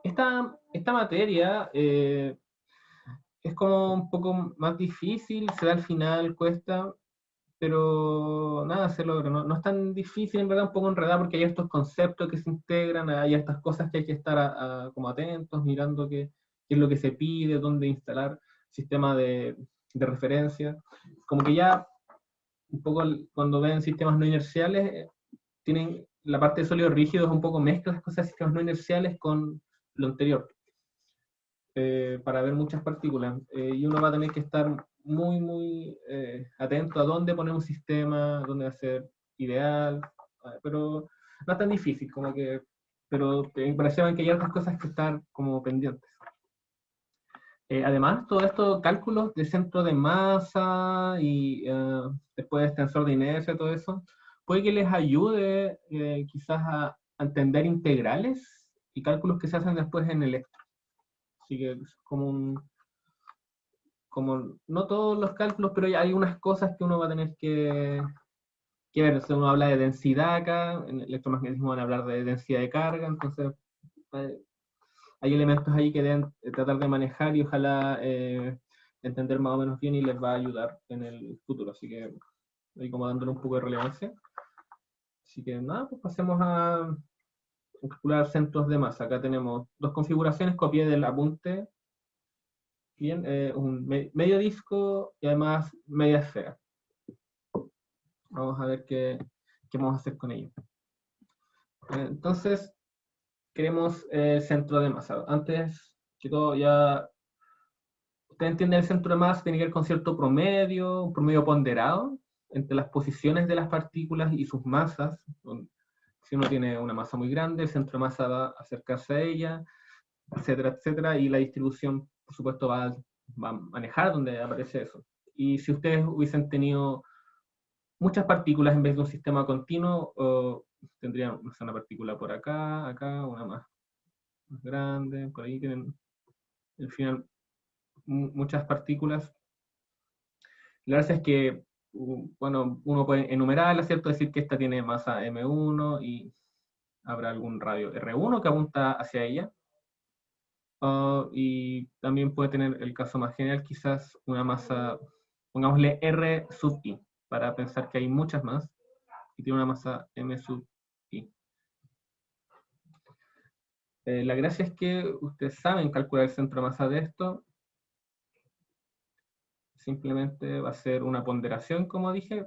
Esta materia es como un poco más difícil, se da al final, cuesta, pero nada, se logra. No es tan difícil, en verdad, un poco enredado, porque hay estos conceptos que se integran, hay estas cosas que hay que estar como atentos, mirando qué es lo que se pide, dónde instalar sistema de referencia. Como que ya, un poco cuando ven sistemas no inerciales, tienen la parte de sólidos rígidos, un poco mezcla las cosas de sistemas no inerciales con lo anterior. Para ver muchas partículas. Y uno va a tener que estar muy atento a dónde poner un sistema, dónde va a ser ideal, pero no es tan difícil, como que, pero me parecía que hay otras cosas que estar como pendientes. Además, todo esto, cálculos de centro de masa y después extensor de inercia, todo eso, puede que les ayude quizás a entender integrales y cálculos que se hacen después en electro. Así que es como no todos los cálculos, pero hay unas cosas que uno va a tener que ver. Si uno habla de densidad acá, en electromagnetismo van a hablar de densidad de carga, entonces eh, hay elementos ahí que deben tratar de manejar y ojalá entender más o menos bien y les va a ayudar en el futuro. Así que ahí como dándole un poco de relevancia. Así que nada, pues pasemos a calcular centros de masa. Acá tenemos dos configuraciones, copié del apunte. Bien, un medio disco y además media esfera. Vamos a ver qué vamos a hacer con ello. Entonces, queremos centro de masa. Antes que todo, ya ustedes entienden el centro de masa, tiene que ver con cierto promedio, un promedio ponderado entre las posiciones de las partículas y sus masas. Si uno tiene una masa muy grande, el centro de masa va a acercarse a ella, etcétera, etcétera, y la distribución, por supuesto, va a manejar donde aparece eso. Y si ustedes hubiesen tenido muchas partículas en vez de un sistema continuo, tendrían una partícula por acá, acá, una más grande, por ahí tienen, al final, muchas partículas. La verdad es que, bueno, uno puede enumerarla, ¿cierto? Decir que esta tiene masa M1 y habrá algún radio R1 que apunta hacia ella. Y también puede tener el caso más general, quizás una masa, pongámosle R sub i, para pensar que hay muchas más, y tiene una masa M sub i. La gracia es que ustedes saben calcular el centro de masa de esto. Simplemente va a ser una ponderación, como dije.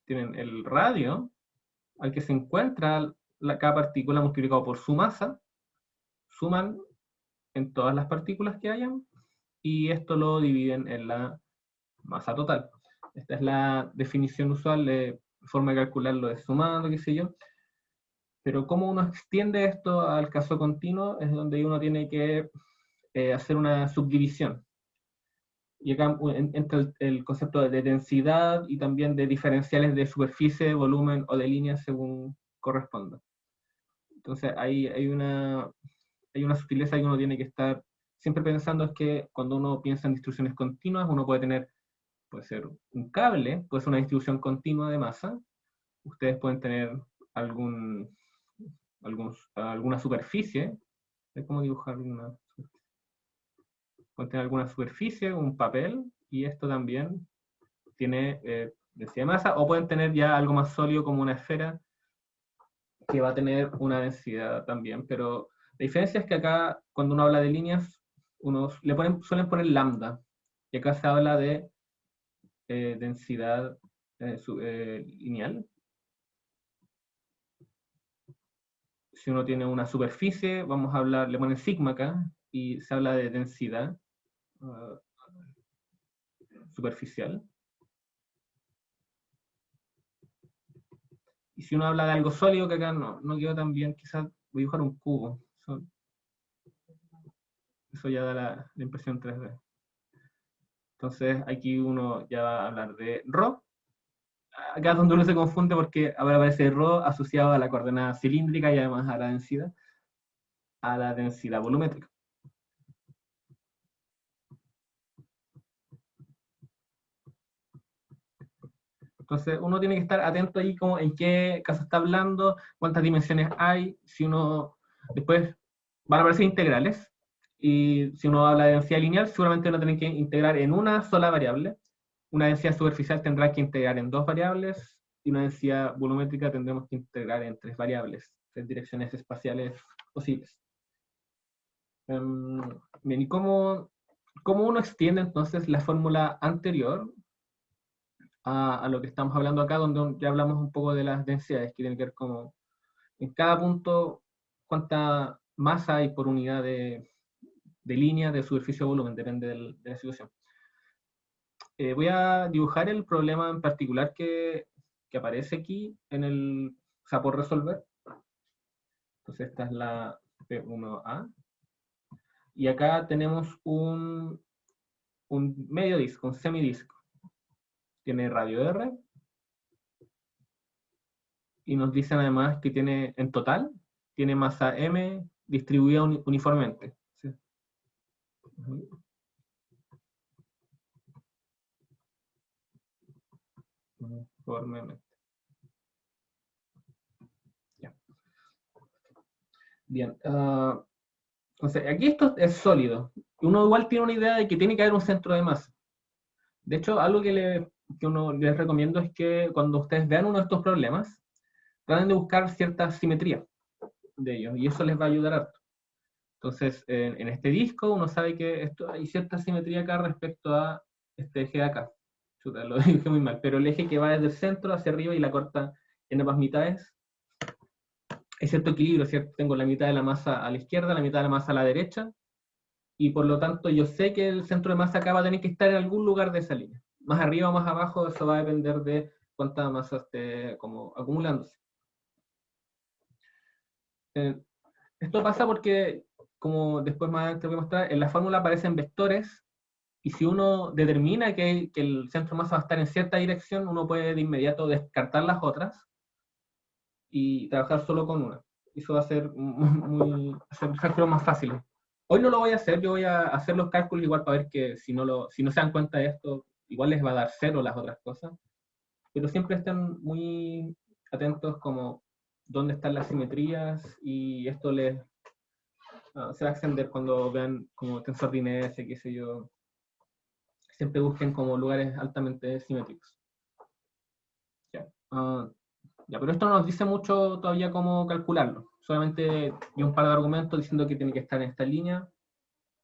Tienen el radio al que se encuentra cada partícula multiplicado por su masa, suman en todas las partículas que hayan, y esto lo dividen en la masa total. Esta es la definición usual de forma de calcularlo es sumando, qué sé yo. Pero cómo uno extiende esto al caso continuo es donde uno tiene que hacer una subdivisión. Y acá entra el concepto de densidad y también de diferenciales de superficie, volumen o de línea según corresponda. Entonces hay una sutileza que uno tiene que estar siempre pensando, es que cuando uno piensa en distribuciones continuas, uno puede ser un cable, puede ser una distribución continua de masa. Ustedes pueden tener alguna superficie. ¿Cómo dibujar una? Pueden tener alguna superficie, un papel, y esto también tiene densidad de masa, o pueden tener ya algo más sólido como una esfera que va a tener una densidad también, pero la diferencia es que acá cuando uno habla de líneas, suelen poner lambda, y acá se habla de densidad lineal. Si uno tiene una superficie, vamos a hablar, le ponen sigma acá, y se habla de densidad uh, superficial. Y si uno habla de algo sólido, que acá no quedó tan bien, quizás voy a dibujar un cubo. Eso ya da la impresión 3D. Entonces aquí uno ya va a hablar de ρ. Acá es donde uno se confunde porque ahora aparece ρ asociado a la coordenada cilíndrica y además a la densidad volumétrica. Entonces uno tiene que estar atento ahí como en qué caso está hablando, cuántas dimensiones hay. Si uno después van a aparecer integrales. Y si uno habla de densidad lineal, seguramente uno tiene que integrar en una sola variable. Una densidad superficial tendrá que integrar en dos variables, y una densidad volumétrica tendremos que integrar en tres variables, tres direcciones espaciales posibles. Bien, ¿y cómo uno extiende entonces la fórmula anterior a lo que estamos hablando acá, donde ya hablamos un poco de las densidades, que tienen que ver como en cada punto cuánta masa hay por unidad de línea de superficie o volumen, depende de la situación. Voy a dibujar el problema en particular que aparece aquí o sea, por resolver. Entonces esta es la P1A. Y acá tenemos un medio disco, un semidisco. Tiene radio R. Y nos dicen además que tiene, en total, tiene masa M distribuida uniformemente. ¿Sí? Uniformemente. Ya. Bien. Entonces, aquí esto es sólido. Uno igual tiene una idea de que tiene que haber un centro de masa. De hecho, algo que uno les recomiendo es que cuando ustedes vean uno de estos problemas, traten de buscar cierta simetría de ellos, y eso les va a ayudar harto. Entonces, en este disco uno sabe que hay cierta simetría acá respecto a este eje de acá. Chuta, lo dije muy mal, pero el eje que va desde el centro hacia arriba y la corta en ambas mitades, hay cierto equilibrio, ¿cierto? Tengo la mitad de la masa a la izquierda, la mitad de la masa a la derecha, y por lo tanto yo sé que el centro de masa acá va a tener que estar en algún lugar de esa línea. Más arriba o más abajo, eso va a depender de cuánta masa esté como acumulándose. Eh, Esto pasa porque, como después más te voy a mostrar, en la fórmula aparecen vectores, y si uno determina que el centro de masa va a estar en cierta dirección, uno puede de inmediato descartar las otras y trabajar solo con una. Eso va a ser hacer cálculos más fáciles. Hoy no lo voy a hacer, yo voy a hacer los cálculos igual para ver que si no se dan cuenta de esto, igual les va a dar cero las otras cosas, pero siempre estén muy atentos como dónde están las simetrías, y esto se va a extender cuando vean como tensor de inercia, qué sé yo. Siempre busquen como lugares altamente simétricos. Ya. Ya, pero esto no nos dice mucho todavía cómo calcularlo. Solamente di un par de argumentos diciendo que tiene que estar en esta línea,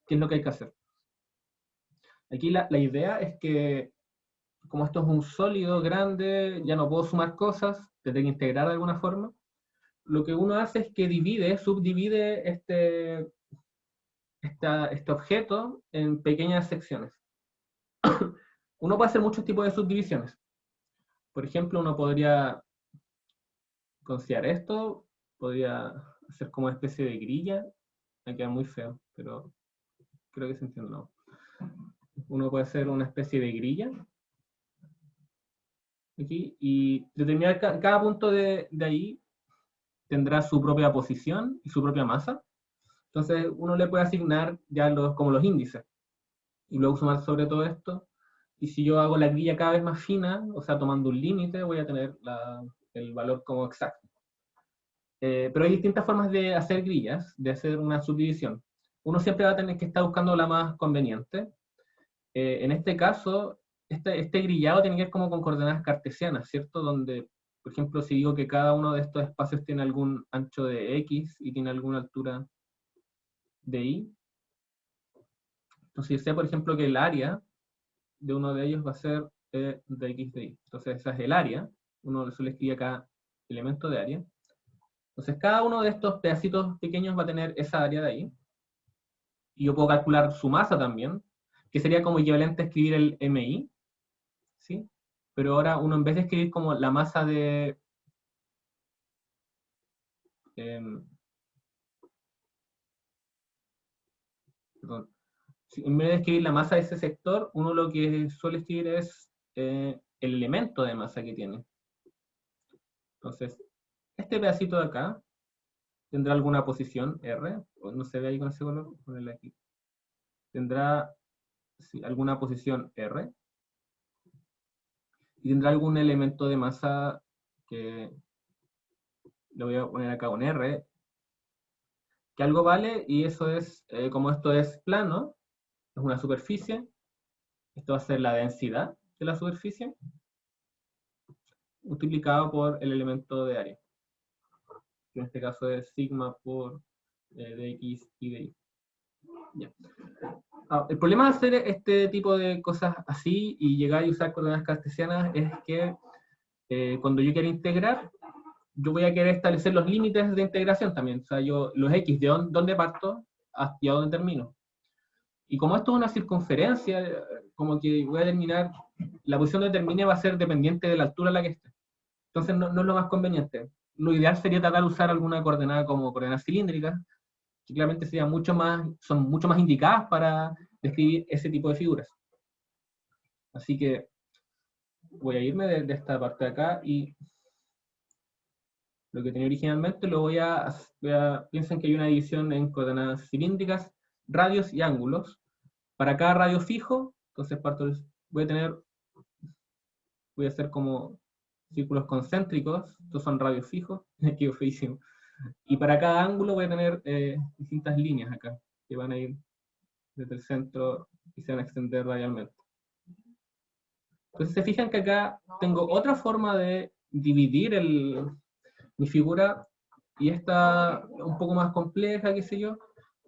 qué es lo que hay que hacer. Aquí la idea es que, como esto es un sólido grande, ya no puedo sumar cosas, tendré que integrar de alguna forma. Lo que uno hace es que subdivide este objeto en pequeñas secciones. Uno puede hacer muchos tipos de subdivisiones. Por ejemplo, uno podría considerar esto, podría hacer como una especie de grilla. Me queda muy feo, pero creo que se entiende. No. Uno puede hacer una especie de grilla aquí y determinar cada punto de ahí tendrá su propia posición y su propia masa. Entonces uno le puede asignar ya como los índices y luego sumar sobre todo esto. Y si yo hago la grilla cada vez más fina, o sea, tomando un límite, voy a tener el valor como exacto. Pero hay distintas formas de hacer grillas, de hacer una subdivisión. Uno siempre va a tener que estar buscando la más conveniente. En este caso, este grillado tiene que ver como con coordenadas cartesianas, ¿cierto? Donde, por ejemplo, si digo que cada uno de estos espacios tiene algún ancho de X y tiene alguna altura de Y, entonces yo sé, por ejemplo, que el área de uno de ellos va a ser de X de Y. Entonces esa es el área. Uno le suele escribir acá elemento de área. Entonces cada uno de estos pedacitos pequeños va a tener esa área de ahí. Y yo puedo calcular su masa también, que sería como equivalente a escribir el MI, ¿sí? Pero ahora uno, en vez de escribir como la masa eh, perdón, en vez de escribir la masa de ese sector, uno lo que suele escribir es el elemento de masa que tiene. Entonces, este pedacito de acá tendrá alguna posición R, o no se ve ahí con ese color, ponerle aquí. Tendrá alguna posición R, y tendrá algún elemento de masa que lo voy a poner acá con R, que algo vale, y eso es, como esto es plano, es una superficie, esto va a ser la densidad de la superficie, multiplicado por el elemento de área, que en este caso es sigma por dx y dy. Ya. El problema de hacer este tipo de cosas así y llegar y usar coordenadas cartesianas es que cuando yo quiera integrar, yo voy a querer establecer los límites de integración también. O sea, yo los x, de dónde parto y a dónde termino. Y como esto es una circunferencia, como que voy a terminar, la posición donde termine va a ser dependiente de la altura a la que esté. Entonces no es lo más conveniente. Lo ideal sería tratar de usar alguna coordenada como coordenadas cilíndricas, que claramente son mucho más indicadas para describir ese tipo de figuras. Así que voy a irme de esta parte de acá y lo que tenía originalmente lo piensen que hay una división en coordenadas cilíndricas, radios y ángulos. Para cada radio fijo, entonces voy a hacer como círculos concéntricos, estos son radios fijos, quedó feísimo. Y para cada ángulo voy a tener distintas líneas acá, que van a ir desde el centro y se van a extender radialmente. Entonces se fijan que acá tengo otra forma de dividir mi figura, y esta un poco más compleja, qué sé yo,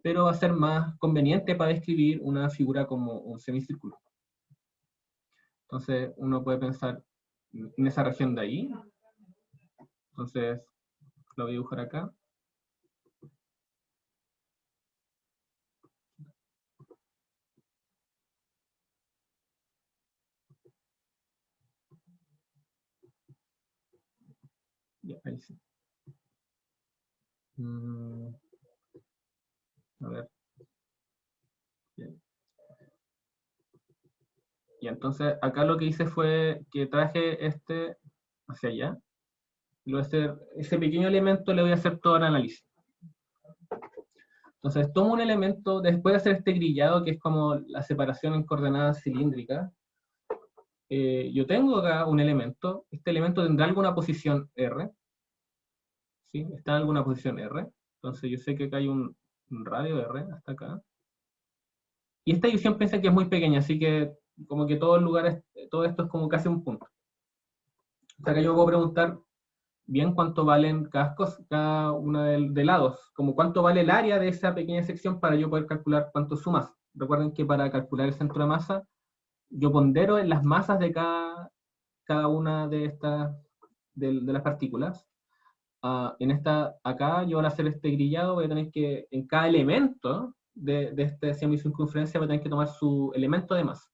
pero va a ser más conveniente para describir una figura como un semicírculo. Entonces uno puede pensar en esa región de ahí. Entonces lo voy a dibujar acá. Ya, ahí sí. A ver. Bien. Y entonces acá lo que hice fue que traje este hacia allá. Ese pequeño elemento le voy a hacer todo el análisis. Entonces tomo un elemento, después de hacer este grillado, que es como la separación en coordenadas cilíndricas, yo tengo acá un elemento, este elemento tendrá alguna posición R, ¿sí? Está en alguna posición R, entonces yo sé que acá hay un radio R hasta acá. Y esta división piensa que es muy pequeña, así que como que todo esto es como casi un punto. O sea que yo puedo preguntar bien cuánto valen cada una de lados, como cuánto vale el área de esa pequeña sección para yo poder calcular cuánto es su masa. Recuerden que para calcular el centro de masa, yo pondero en las masas de cada una de estas, de las partículas. Acá yo al hacer este grillado voy a tener que, en cada elemento de esta semicircunferencia voy a tener que tomar su elemento de masa.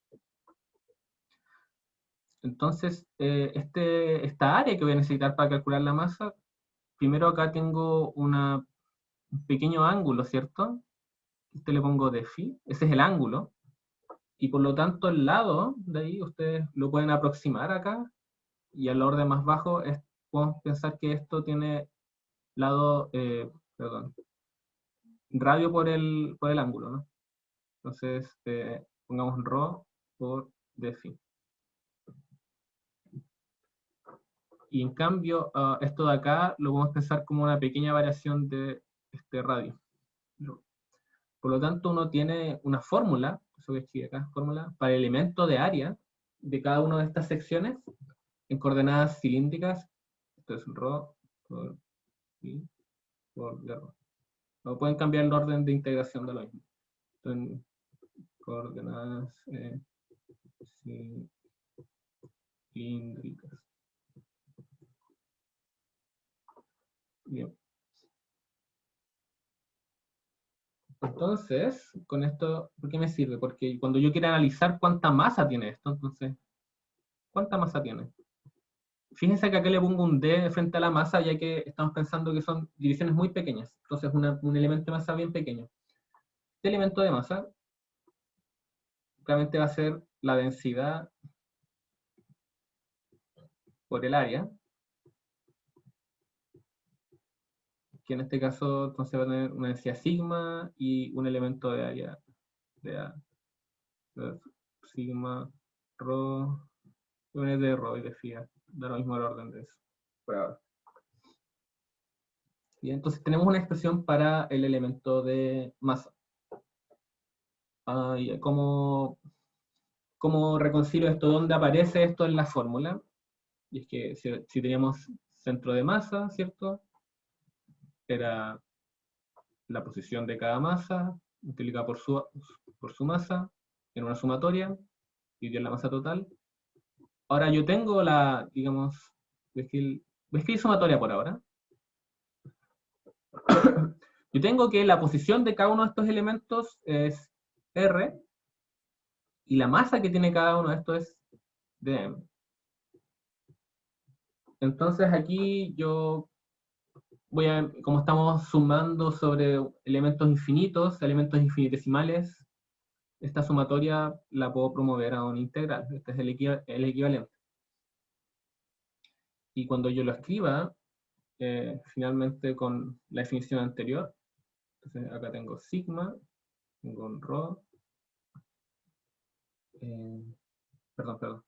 Entonces, esta área que voy a necesitar para calcular la masa, primero acá tengo un pequeño ángulo, ¿cierto? Este le pongo de phi, ese es el ángulo, y por lo tanto el lado de ahí ustedes lo pueden aproximar acá, y al orden más bajo podemos pensar que esto tiene lado, perdón, radio por el ángulo, ¿no? Entonces, pongamos ρ por d phi. Y en cambio, esto de acá lo podemos pensar como una pequeña variación de este radio. Por lo tanto, uno tiene una fórmula, eso que escribí acá, fórmula, para el elemento de área de cada una de estas secciones en coordenadas cilíndricas. Esto es ρ por phi por d ρ. O pueden cambiar el orden de integración de lo mismo. En coordenadas cilíndricas. Bien. Entonces, con esto, ¿por qué me sirve? Porque cuando yo quiero analizar cuánta masa tiene esto, entonces, ¿cuánta masa tiene? Fíjense que acá le pongo un D frente a la masa, ya que estamos pensando que son divisiones muy pequeñas. Entonces, un elemento de masa bien pequeño. Este elemento de masa, claramente va a ser la densidad por el área, que en este caso entonces va a tener una densidad sigma y un elemento de área de A. Sigma, rho, de rho y de phi. Da lo mismo el orden de eso, por ahora. Y entonces tenemos una expresión para el elemento de masa. Y ¿cómo reconcilio esto? ¿Dónde aparece esto en la fórmula? Y es que si teníamos centro de masa, ¿cierto? Era la posición de cada masa multiplicada por su masa en una sumatoria y dio la masa total. Ahora yo tengo digamos, voy a escribir sumatoria por ahora. Yo tengo que la posición de cada uno de estos elementos es R y la masa que tiene cada uno de estos es dm. Entonces aquí yo como estamos sumando sobre elementos infinitos, elementos infinitesimales, esta sumatoria la puedo promover a una integral. Este es el equivalente. Y cuando yo lo escriba, finalmente con la definición anterior, entonces acá tengo sigma, tengo un rho, perdón.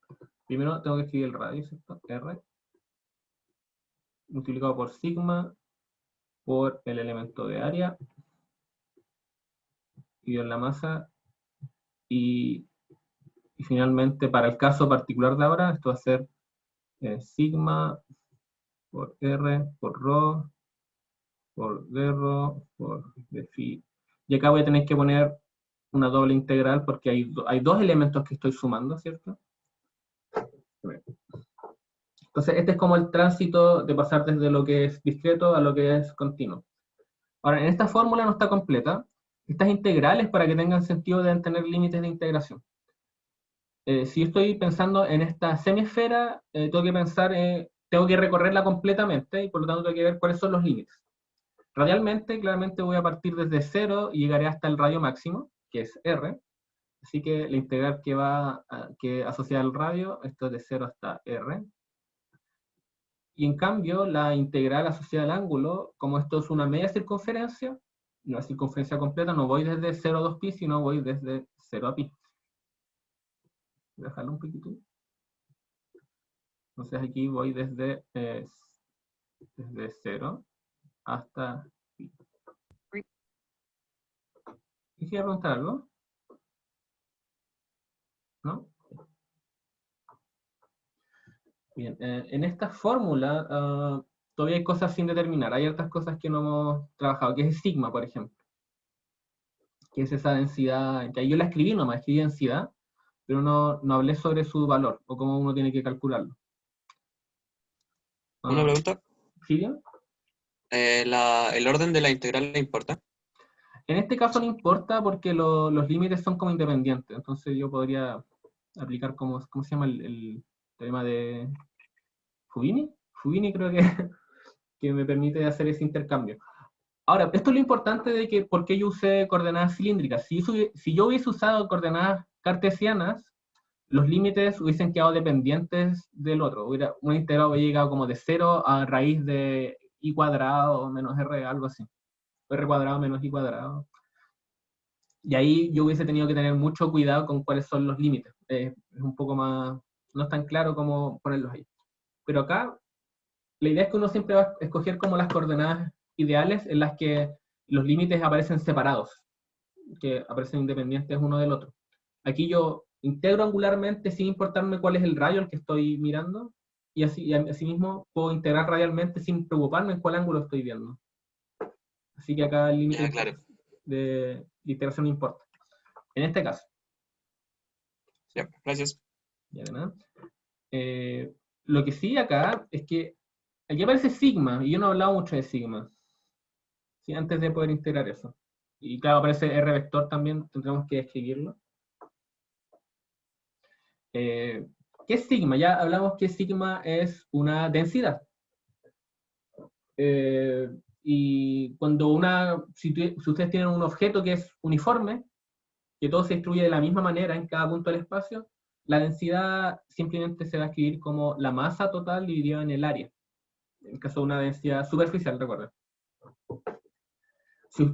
Primero tengo que escribir el radio, ¿cierto? R, multiplicado por sigma, por el elemento de área, y en la masa, y finalmente para el caso particular de ahora, esto va a ser sigma por R, por rho, por d rho, por d phi. Y acá voy a tener que poner una doble integral porque hay dos elementos que estoy sumando, ¿cierto? Entonces, este es como el tránsito de pasar desde lo que es discreto a lo que es continuo. Ahora, en esta fórmula no está completa. Estas integrales, para que tengan sentido, deben tener límites de integración. Si yo estoy pensando en esta semiesfera, tengo que recorrerla completamente y por lo tanto tengo que ver cuáles son los límites. Radialmente, claramente voy a partir desde 0 y llegaré hasta el radio máximo, que es R. Así que la integral que asociada al radio, esto es de 0 hasta R. Y en cambio, la integral asociada al ángulo, como esto es una media circunferencia, una circunferencia completa, no voy desde 0 a 2pi, sino voy desde 0 a pi. Voy a dejarlo un poquito. Entonces aquí voy desde 0 hasta pi. ¿Quisiera preguntar algo? ¿No? Bien, en esta fórmula todavía hay cosas sin determinar. Hay otras cosas que no hemos trabajado, que es sigma, por ejemplo. Que es esa densidad, que ahí yo la escribí nomás, escribí densidad, pero no hablé sobre su valor, o cómo uno tiene que calcularlo. Una pregunta. ¿Sí, bien? ¿El orden de la integral le importa? En este caso no importa porque los límites son como independientes, entonces yo podría aplicar ¿cómo se llama el tema de Fubini? Fubini creo que me permite hacer ese intercambio. Ahora, esto es lo importante de que por qué yo usé coordenadas cilíndricas. Si yo hubiese usado coordenadas cartesianas, los límites hubiesen quedado dependientes del otro. Una integral hubiera llegado como de 0 a raíz de i cuadrado menos r, algo así. R cuadrado menos i cuadrado. Y ahí yo hubiese tenido que tener mucho cuidado con cuáles son los límites. Es un poco más, no es tan claro cómo ponerlos ahí. Pero acá, la idea es que uno siempre va a escoger como las coordenadas ideales en las que los límites aparecen separados, que aparecen independientes uno del otro. Aquí yo integro angularmente sin importarme cuál es el radio al que estoy mirando, y asimismo puedo integrar radialmente sin preocuparme en cuál ángulo estoy viendo. Así que acá el límite claro. de integración no importa. En este caso. Ya, gracias. Ya de nada. Lo que sí acá es que aquí aparece sigma, y yo no he hablado mucho de sigma. ¿Sí? Antes de poder integrar eso. Y claro, aparece R vector también, tendremos que escribirlo. ¿Qué es sigma? Ya hablamos que sigma es una densidad. Y cuando si ustedes tienen un objeto que es uniforme, que todo se distribuye de la misma manera en cada punto del espacio, la densidad simplemente se va a escribir como la masa total dividida en el área. En el caso de una densidad superficial, recuerden.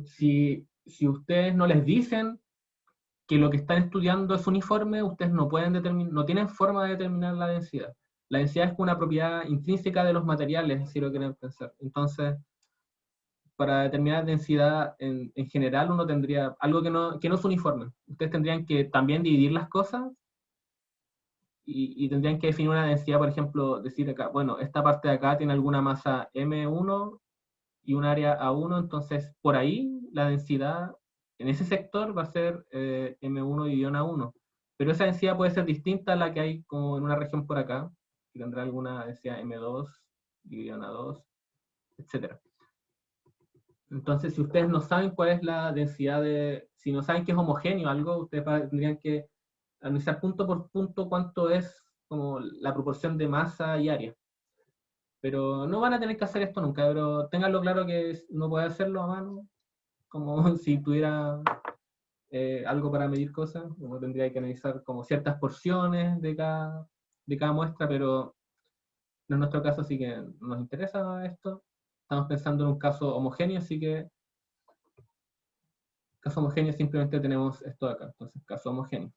Si ustedes no les dicen que lo que están estudiando es uniforme, ustedes no tienen forma de determinar la densidad. La densidad es una propiedad intrínseca de los materiales, si lo quieren pensar. Entonces, para determinar densidad en general uno tendría algo que no es uniforme. Ustedes tendrían que también dividir las cosas y tendrían que definir una densidad, por ejemplo, decir acá, bueno, esta parte de acá tiene alguna masa M1 y un área A1, entonces por ahí la densidad en ese sector va a ser M1 dividido en A1. Pero esa densidad puede ser distinta a la que hay como en una región por acá, que tendrá alguna densidad M2 dividido en A2, etc. Entonces, si ustedes no saben cuál es la densidad si no saben que es homogéneo algo, ustedes tendrían que analizar punto por punto cuánto es como la proporción de masa y área. Pero no van a tener que hacer esto nunca, pero ténganlo claro que no puede hacerlo a mano, como si tuviera algo para medir cosas, uno tendría que analizar como ciertas porciones de cada muestra, pero en nuestro caso sí que nos interesa esto. Estamos pensando en un caso homogéneo, así que caso homogéneo simplemente tenemos esto de acá, entonces caso homogéneo.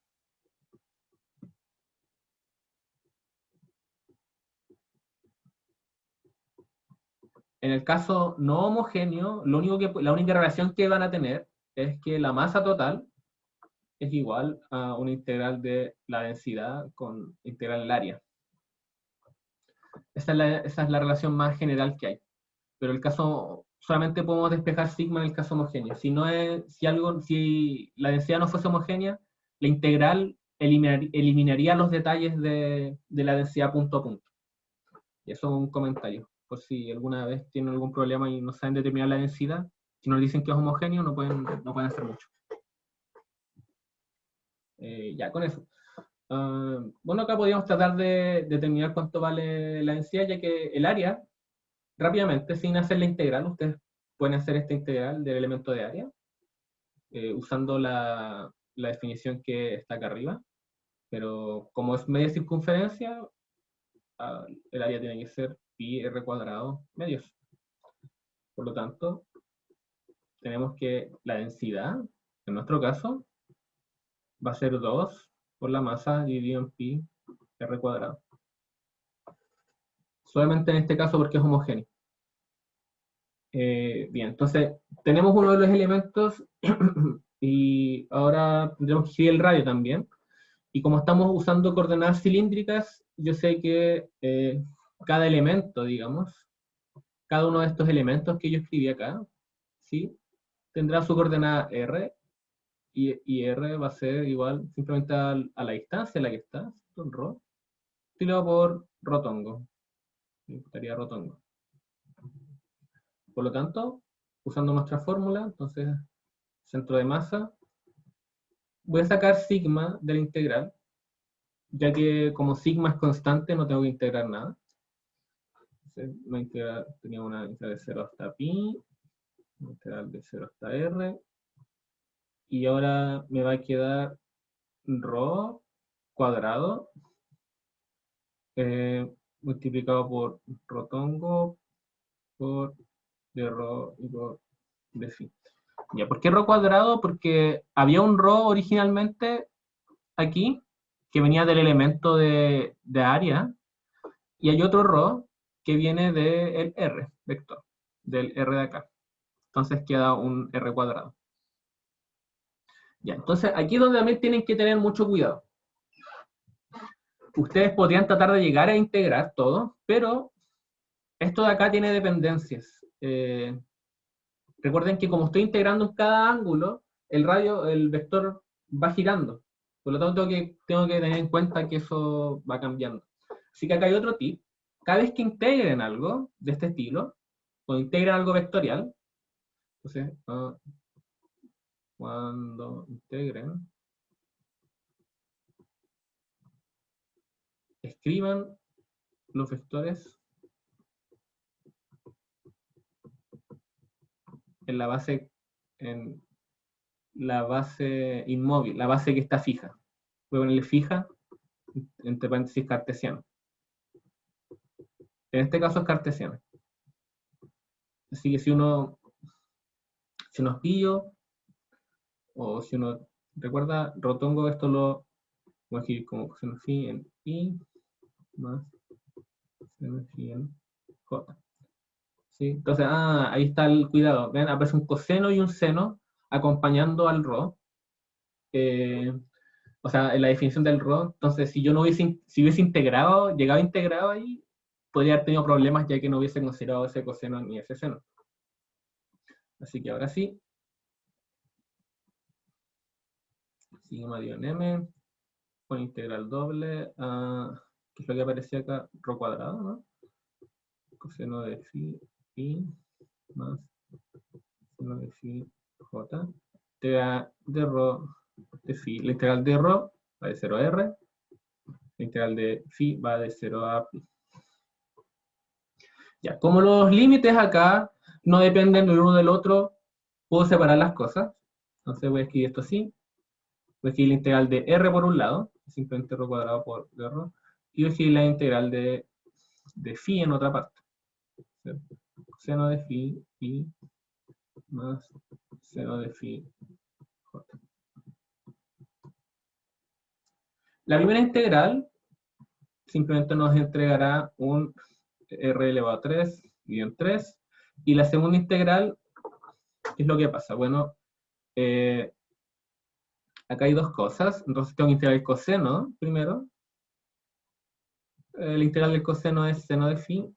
En el caso no homogéneo, la única relación que van a tener es que la masa total es igual a una integral de la densidad con integral del área. Esa es la relación más general que hay. Pero el caso, solamente podemos despejar sigma en el caso homogéneo. Si la densidad no fuese homogénea, la integral eliminaría los detalles de la densidad punto a punto. Y eso es un comentario. Por si alguna vez tienen algún problema y no saben determinar la densidad, si nos dicen que es homogéneo, no pueden hacer mucho. Ya, con eso. Bueno, acá podríamos tratar de determinar cuánto vale la densidad, ya que el área, rápidamente, sin hacer la integral, ustedes pueden hacer esta integral del elemento de área, usando la definición que está acá arriba, pero como es media circunferencia, el área tiene que ser pi r cuadrado medios. Por lo tanto, tenemos que la densidad, en nuestro caso, va a ser 2 por la masa dividido en pi r cuadrado. Solamente en este caso porque es homogéneo. Bien, entonces tenemos uno de los elementos y ahora tendremos que escribir el radio también. Y como estamos usando coordenadas cilíndricas, yo sé que cada elemento, digamos, cada uno de estos elementos que yo escribí acá, ¿sí? Tendrá su coordenada r, y r va a ser igual simplemente a la distancia en la que está, rho, multiplicado por rotongo. Estaría rotongo. Por lo tanto, usando nuestra fórmula, entonces, centro de masa, voy a sacar sigma de la integral, ya que como sigma es constante, no tengo que integrar nada. Entonces, tenía una integral de 0 hasta pi, una integral de 0 hasta r, y ahora me va a quedar rho cuadrado multiplicado por rotongo por de rho y por de phi. Ya, ¿por qué rho cuadrado? Porque había un rho originalmente aquí que venía del elemento de área y hay otro rho que viene del r, vector, del r de acá. Entonces queda un r cuadrado. Ya, entonces aquí es donde también tienen que tener mucho cuidado. Ustedes podrían tratar de llegar a integrar todo, pero esto de acá tiene dependencias. Recuerden que como estoy integrando en cada ángulo, el vector va girando. Por lo tanto, tengo que tener en cuenta que eso va cambiando. Así que acá hay otro tip. Cada vez que integren algo de este estilo, o integren algo vectorial, entonces, cuando integren, escriban los vectores en la base inmóvil, la base que está fija. Voy a ponerle fija, entre paréntesis cartesiano. En este caso es cartesiano. Así que si uno es pillo, o si uno recuerda, rotongo, esto lo voy a escribir como coseno phi en I más coseno phi en J. ¿sí? Entonces, ahí está el cuidado. Ven, aparece un coseno y un seno acompañando al rho. Eh, o sea, en la definición del rho. Entonces, si yo no hubiese, si hubiese integrado, llegado integrado ahí, podría haber tenido problemas ya que no hubiese considerado ese coseno ni ese seno. Así que ahora sí. Sigma dio en m, con integral doble, que es lo que aparecía acá, rho cuadrado, ¿no? Coseno de phi más seno de phi j. Integral de rho de phi. La integral de rho va de 0 a r. La integral de phi va de 0 a pi. Ya, como los límites acá no dependen del uno del otro, puedo separar las cosas. Entonces voy a escribir esto así. Voy a escribir la integral de r por un lado, simplemente r cuadrado por r, y voy a escribir la integral de phi en otra parte. Seno de phi más seno de phi j. La primera integral simplemente nos entregará un r elevado a 3 dividido en 3, y la segunda integral, ¿qué es lo que pasa? Bueno, acá hay dos cosas, entonces tengo que integrar el coseno primero. La integral del coseno es seno de phi,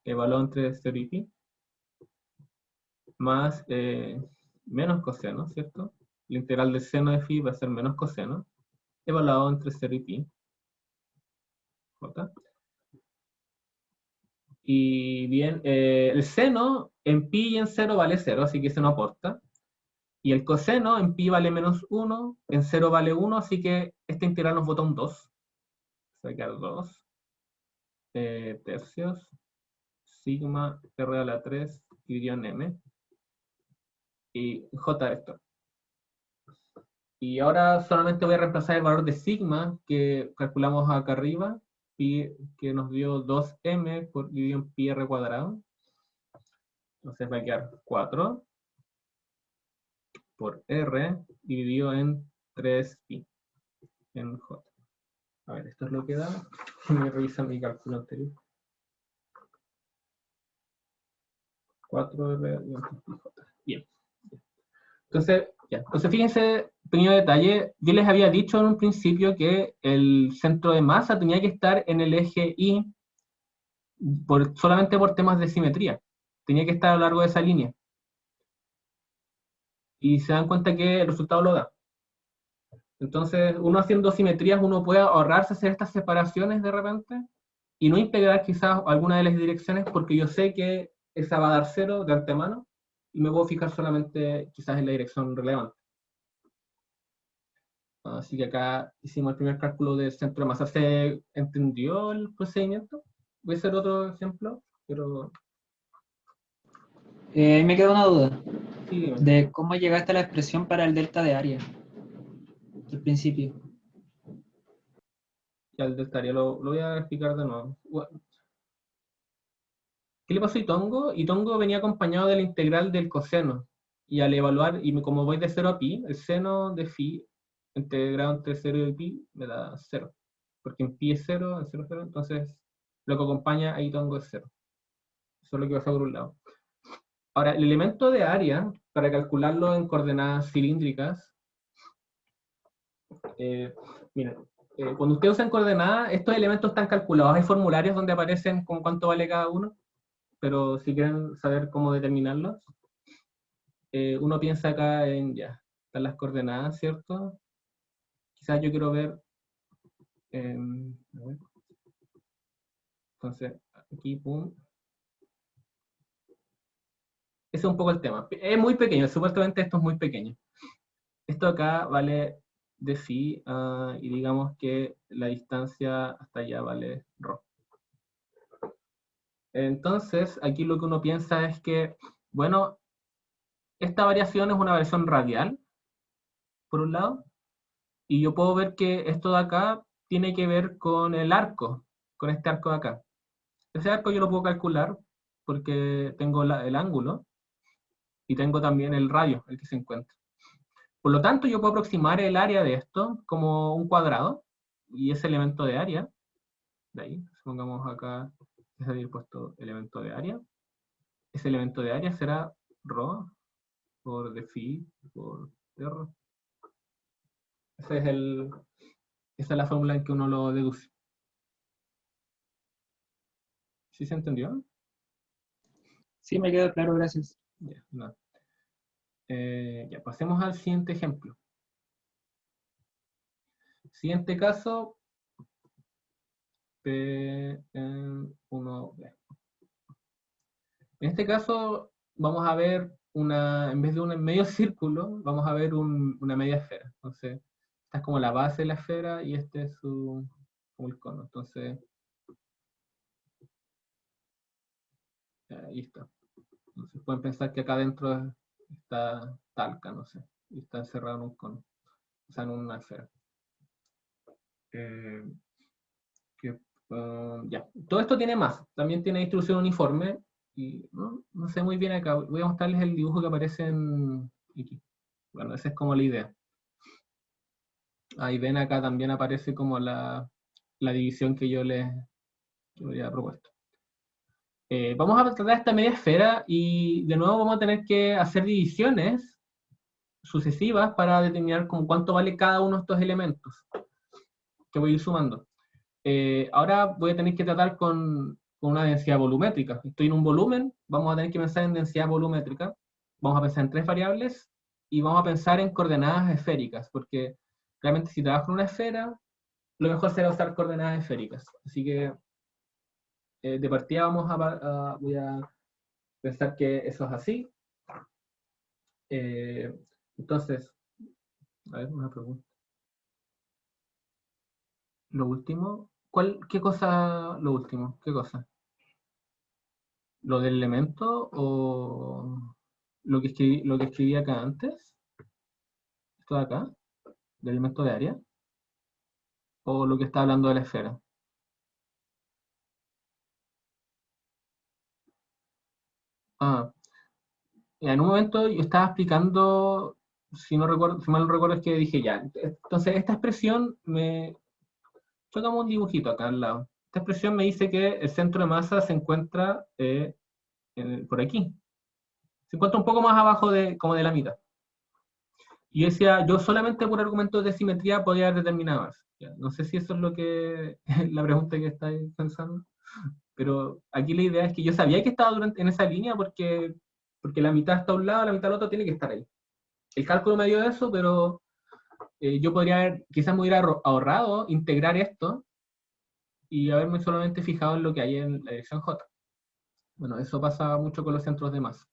evaluado entre 0 y pi, más menos coseno, ¿cierto? La integral del seno de phi va a ser menos coseno, evaluado entre 0 y pi, j. Y bien, el seno en pi y en 0 vale 0, así que se no aporta. Y el coseno en pi vale menos 1, en 0 vale 1, así que esta integral nos bota un 2. Se va a quedar 2 tercios sigma r a la 3 dividido en m y j vector. Y ahora solamente voy a reemplazar el valor de sigma que calculamos acá arriba, pi, que nos dio 2m por dividido en pi r cuadrado. Entonces va a quedar 4 por r dividido en 3pi en j. A ver, esto es lo que da. Me revisa mi cálculo anterior. 4r dividido en 3pi j. Bien. Entonces, ya. Entonces, fíjense, pequeño detalle, yo les había dicho en un principio que el centro de masa tenía que estar en el eje Y solamente por temas de simetría. Tenía que estar a lo largo de esa línea. Y se dan cuenta que el resultado lo da. Entonces, uno haciendo simetrías, uno puede ahorrarse hacer estas separaciones de repente y no integrar quizás alguna de las direcciones porque yo sé que esa va a dar 0 de antemano y me puedo fijar solamente quizás en la dirección relevante. Así que acá hicimos el primer cálculo del centro de masa. ¿Se entendió el procedimiento? Voy a hacer otro ejemplo, pero Me queda una duda sí, dime. de cómo llegaste a la expresión para el delta de área al principio. Ya el delta área lo voy a explicar de nuevo. Bueno, ¿qué le pasó a Itongo? Itongo venía acompañado de la integral del coseno. Y al evaluar, y como voy de 0 a pi, el seno de phi integrado entre 0 y pi me da 0. Porque en pi es 0, en 0 es 0, entonces lo que acompaña a Itongo es 0. Eso es lo que pasa por un lado. Ahora, el elemento de área, para calcularlo en coordenadas cilíndricas, miren, cuando ustedes usan coordenadas, estos elementos están calculados. Hay formularios donde aparecen con cuánto vale cada uno, pero si quieren saber cómo determinarlos, uno piensa acá en, ya, están las coordenadas, ¿cierto? Quizás yo quiero ver, a ver. Entonces, aquí, pum. Ese es un poco el tema. Es muy pequeño, supuestamente esto es muy pequeño. Esto acá vale de phi, y digamos que la distancia hasta allá vale rho. Entonces, aquí lo que uno piensa es que, bueno, esta variación es una variación radial, por un lado, y yo puedo ver que esto de acá tiene que ver con el arco, con este arco de acá. Ese arco yo lo puedo calcular porque tengo el ángulo y tengo también el radio, el que se encuentra. Por lo tanto, yo puedo aproximar el área de esto como un cuadrado, y ese elemento de área, de ahí, pongamos acá es haber puesto elemento de área. Ese elemento de área será ρ por dφ por r. Esa es la fórmula en que uno lo deduce. ¿Sí se entendió? Sí, me quedó claro, gracias. Ya, no. Ya, pasemos al siguiente ejemplo. Siguiente caso, P1B. En este caso, vamos a ver en vez de un medio círculo, vamos a ver una media esfera. Entonces, esta es como la base de la esfera y este es como el cono. Entonces, ahí está. Entonces, pueden pensar que acá adentro está Talca, no sé, y está encerrado en un cono, o sea, en una esfera. Ya. Todo esto tiene más. También tiene distribución uniforme. Y no sé muy bien acá. Voy a mostrarles el dibujo que aparece aquí. Bueno, esa es como la idea. Ahí ven acá también aparece como la división que yo les había propuesto. Vamos a tratar esta media esfera y de nuevo vamos a tener que hacer divisiones sucesivas para determinar como cuánto vale cada uno de estos elementos que voy a ir sumando. Ahora voy a tener que tratar con una densidad volumétrica. Estoy en un volumen, vamos a tener que pensar en densidad volumétrica, vamos a pensar en 3 variables y vamos a pensar en coordenadas esféricas, porque realmente si trabajo en una esfera, lo mejor será usar coordenadas esféricas. Así que de partida voy a pensar que eso es así. Entonces, a ver, una pregunta. Lo último, ¿qué cosa lo último? ¿Qué cosa? ¿Lo del elemento o lo que escribí acá antes? ¿Esto de acá? ¿Del elemento de área? ¿O lo que está hablando de la esfera? Ah, en un momento yo estaba explicando, si mal no recuerdo, es que dije ya. Entonces, esta expresión yo tomo un dibujito acá al lado. Esta expresión me dice que el centro de masa se encuentra por aquí. Se encuentra un poco más abajo como de la mitad. Y yo decía, yo solamente por argumentos de simetría podía haber determinado eso. Ya, no sé si eso es la pregunta que estáis pensando, pero aquí la idea es que yo sabía que estaba en esa línea porque la mitad está a un lado, la mitad al otro tiene que estar ahí. El cálculo me dio eso, pero yo quizás me hubiera ahorrado integrar esto y haberme solamente fijado en lo que hay en la dirección J. Bueno, eso pasa mucho con los centros de masa.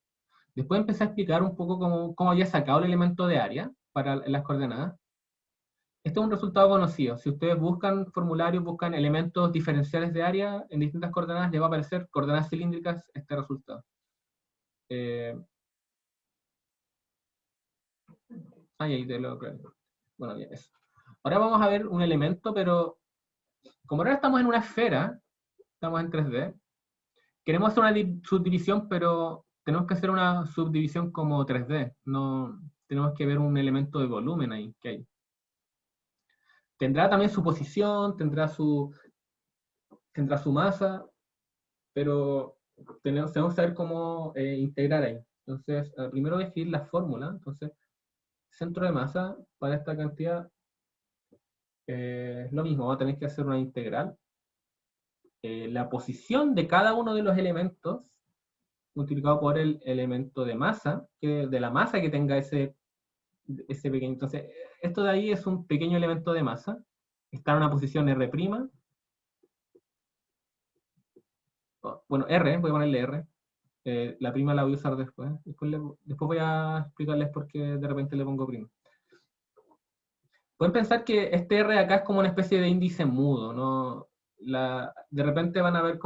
Después empecé a explicar un poco cómo había sacado el elemento de área para las coordenadas. Este es un resultado conocido. Si ustedes buscan formularios, buscan elementos diferenciales de área en distintas coordenadas, les va a aparecer coordenadas cilíndricas este resultado. Ahí te lo creo. Bueno, bien, eso. Ahora vamos a ver un elemento, pero como ahora estamos en una esfera, estamos en 3D, queremos hacer una subdivisión, pero tenemos que hacer una subdivisión como 3D. No, tenemos que ver un elemento de volumen ahí que hay. Tendrá también su posición, tendrá su masa, pero tenemos que saber cómo integrar ahí. Entonces, primero definir la fórmula. Entonces, centro de masa para esta cantidad es lo mismo, vamos a tener que hacer una integral. La posición de cada uno de los elementos multiplicado por el elemento de masa, de la masa que tenga ese pequeño. Entonces, esto de ahí es un pequeño elemento de masa. Está en una posición R'. Bueno, R, voy a ponerle R. La prima la voy a usar después. Después voy a explicarles por qué de repente le pongo prima. Pueden pensar que este R de acá es como una especie de índice mudo, ¿no? De repente van a haber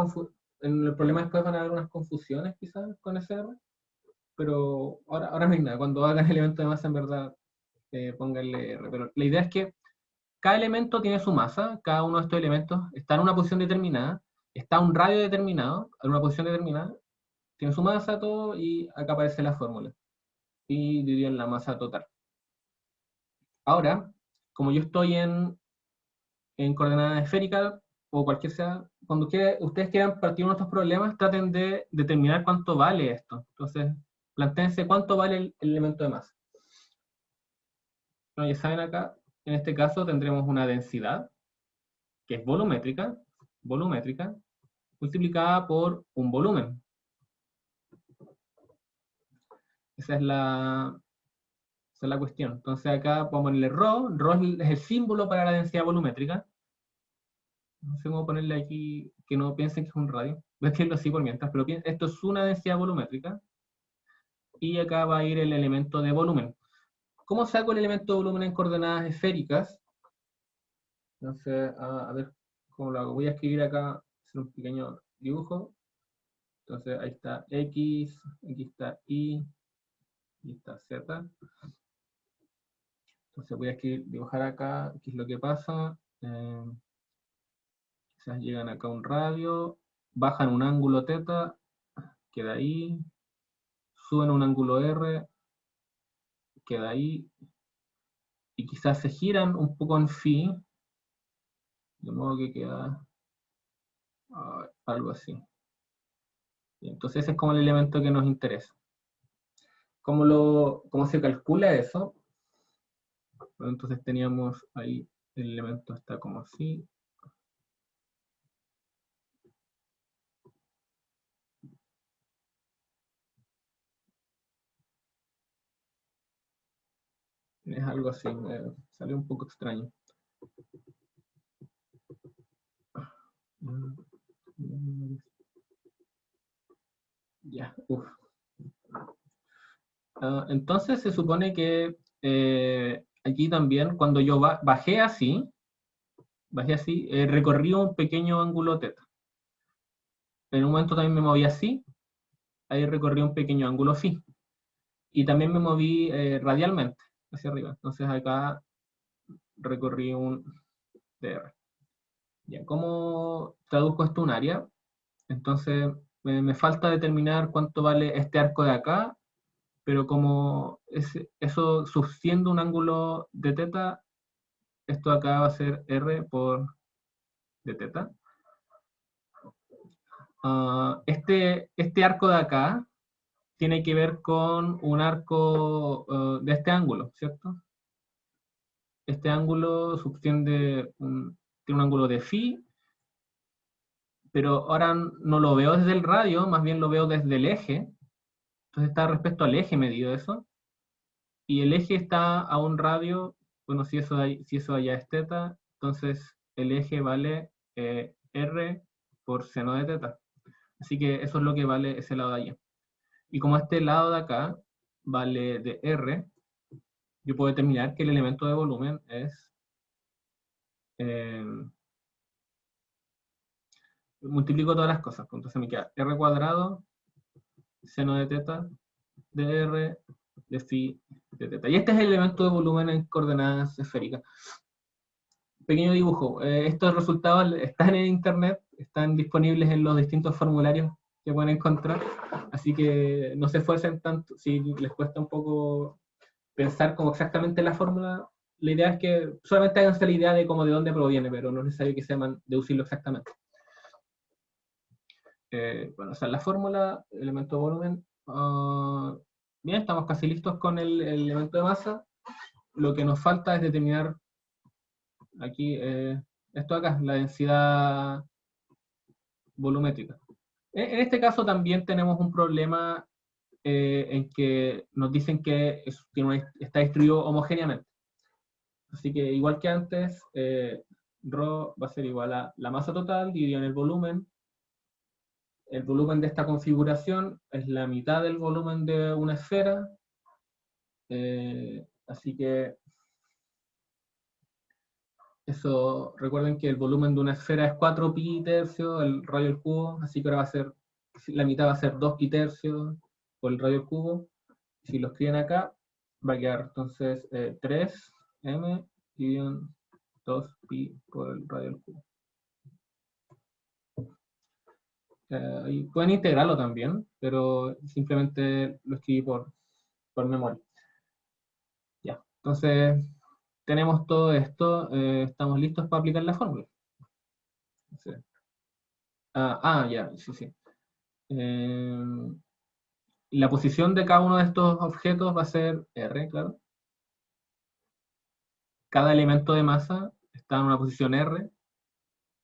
en el problema después van a haber unas confusiones quizás con ese R, pero ahora no hay nada. Cuando hagan el elemento de masa, en verdad, pónganle R. Pero la idea es que cada elemento tiene su masa, cada uno de estos elementos está en una posición determinada, está a un radio determinado, en una posición determinada, tiene su masa, todo, y acá aparece la fórmula. Y dividido la masa total. Ahora, como yo estoy en coordenada esférica, o cualquier sea, cuando ustedes quieran partir uno de estos problemas, traten de determinar cuánto vale esto. Entonces, plantéense cuánto vale el elemento de masa. Bueno, ya saben acá, en este caso tendremos una densidad, que es volumétrica, multiplicada por un volumen. Esa es la cuestión. Entonces acá vamos a ponerle ρ es el símbolo para la densidad volumétrica. No sé cómo ponerle aquí, que no piensen que es un radio. Voy a escribirlo así por mientras, pero esto es una densidad volumétrica. Y acá va a ir el elemento de volumen. ¿Cómo saco el elemento de volumen en coordenadas esféricas? Entonces, a ver cómo lo hago. Voy a escribir acá, hacer un pequeño dibujo. Entonces ahí está X, aquí está Y, aquí está Z. Entonces voy a dibujar acá qué es lo que pasa. Quizás llegan acá a un radio, bajan un ángulo θ, queda ahí, suben un ángulo R, queda ahí, y quizás se giran un poco en phi, de modo que queda algo así. Y entonces ese es como el elemento que nos interesa. ¿Cómo se calcula eso? Bueno, entonces teníamos ahí, el elemento está como así. Es algo así, salió un poco extraño. Ya, uff. Entonces se supone que aquí también, cuando yo bajé así, recorrí un pequeño ángulo θ. En un momento también me moví así, ahí recorrí un pequeño ángulo phi. Y también me moví radialmente, hacia arriba. Entonces acá recorrí un dr. Bien, ¿cómo traduzco esto a un área? Entonces me falta determinar cuánto vale este arco de acá, pero como eso subsiendo un ángulo de θ, esto acá va a ser R por de θ. Este arco de acá tiene que ver con un arco de este ángulo, ¿cierto? Este ángulo tiene un ángulo de phi, pero ahora no lo veo desde el radio, más bien lo veo desde el eje. Entonces está respecto al eje medido eso. Y el eje está a un radio, bueno, si eso allá es θ, entonces el eje vale R por seno de θ. Así que eso es lo que vale ese lado de allá. Y como este lado de acá vale de R, yo puedo determinar que el elemento de volumen es multiplico todas las cosas, entonces me queda R cuadrado, seno de θ, de R, de phi, de θ. Y este es el elemento de volumen en coordenadas esféricas. Pequeño dibujo. Estos resultados están en internet, están disponibles en los distintos formularios que pueden encontrar, así que no se esfuercen tanto, si les cuesta un poco pensar como exactamente la fórmula, la idea es que solamente háganse la idea de cómo de dónde proviene, pero no es necesario que sepan deducirlo exactamente. Bueno, o sea, la fórmula, elemento de volumen, bien, estamos casi listos con el elemento de masa. Lo que nos falta es determinar aquí, esto acá, la densidad volumétrica. En este caso también tenemos un problema en que nos dicen que está distribuido homogéneamente. Así que igual que antes, ρ va a ser igual a la masa total dividido en el volumen. El volumen de esta configuración es la mitad del volumen de una esfera. Así que eso, recuerden que el volumen de una esfera es 4 pi tercios, el radio al cubo, así que ahora va a ser, la mitad va a ser 2 pi tercios por el radio al cubo. Si lo escriben acá, va a quedar entonces 3m dividido en 2 pi por el radio al cubo. Y pueden integrarlo también, pero simplemente lo escribí por memoria. Ya, entonces tenemos todo esto, estamos listos para aplicar la fórmula. Sí. Ya, sí, sí. La posición de cada uno de estos objetos va a ser R, claro. Cada elemento de masa está en una posición R.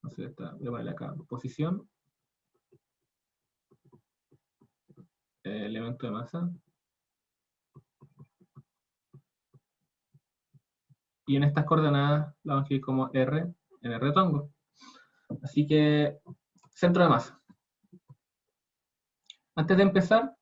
Entonces, voy a ponerle acá, posición, elemento de masa. Y en estas coordenadas la vamos a escribir como R en R tongo. Así que, centro de masa. Antes de empezar,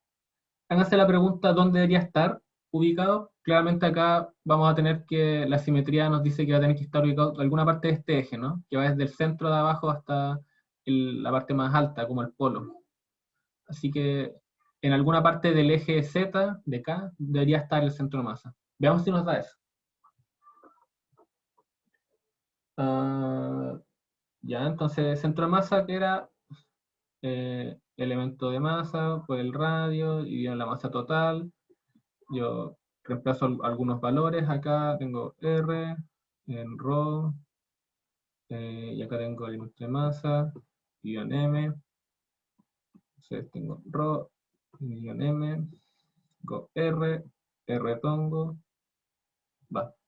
háganse la pregunta dónde debería estar ubicado. Claramente acá vamos a tener que, la simetría nos dice que va a tener que estar ubicado en alguna parte de este eje, ¿no? Que va desde el centro de abajo hasta la parte más alta, como el polo. Así que en alguna parte del eje Z de K debería estar el centro de masa. Veamos si nos da eso. Ya, entonces centro de masa que era elemento de masa por el radio y en la masa total. Yo reemplazo algunos valores. Acá tengo R en ρ, y acá tengo elemento de masa, guión M. Entonces tengo ρ, guión M, tengo R tongo.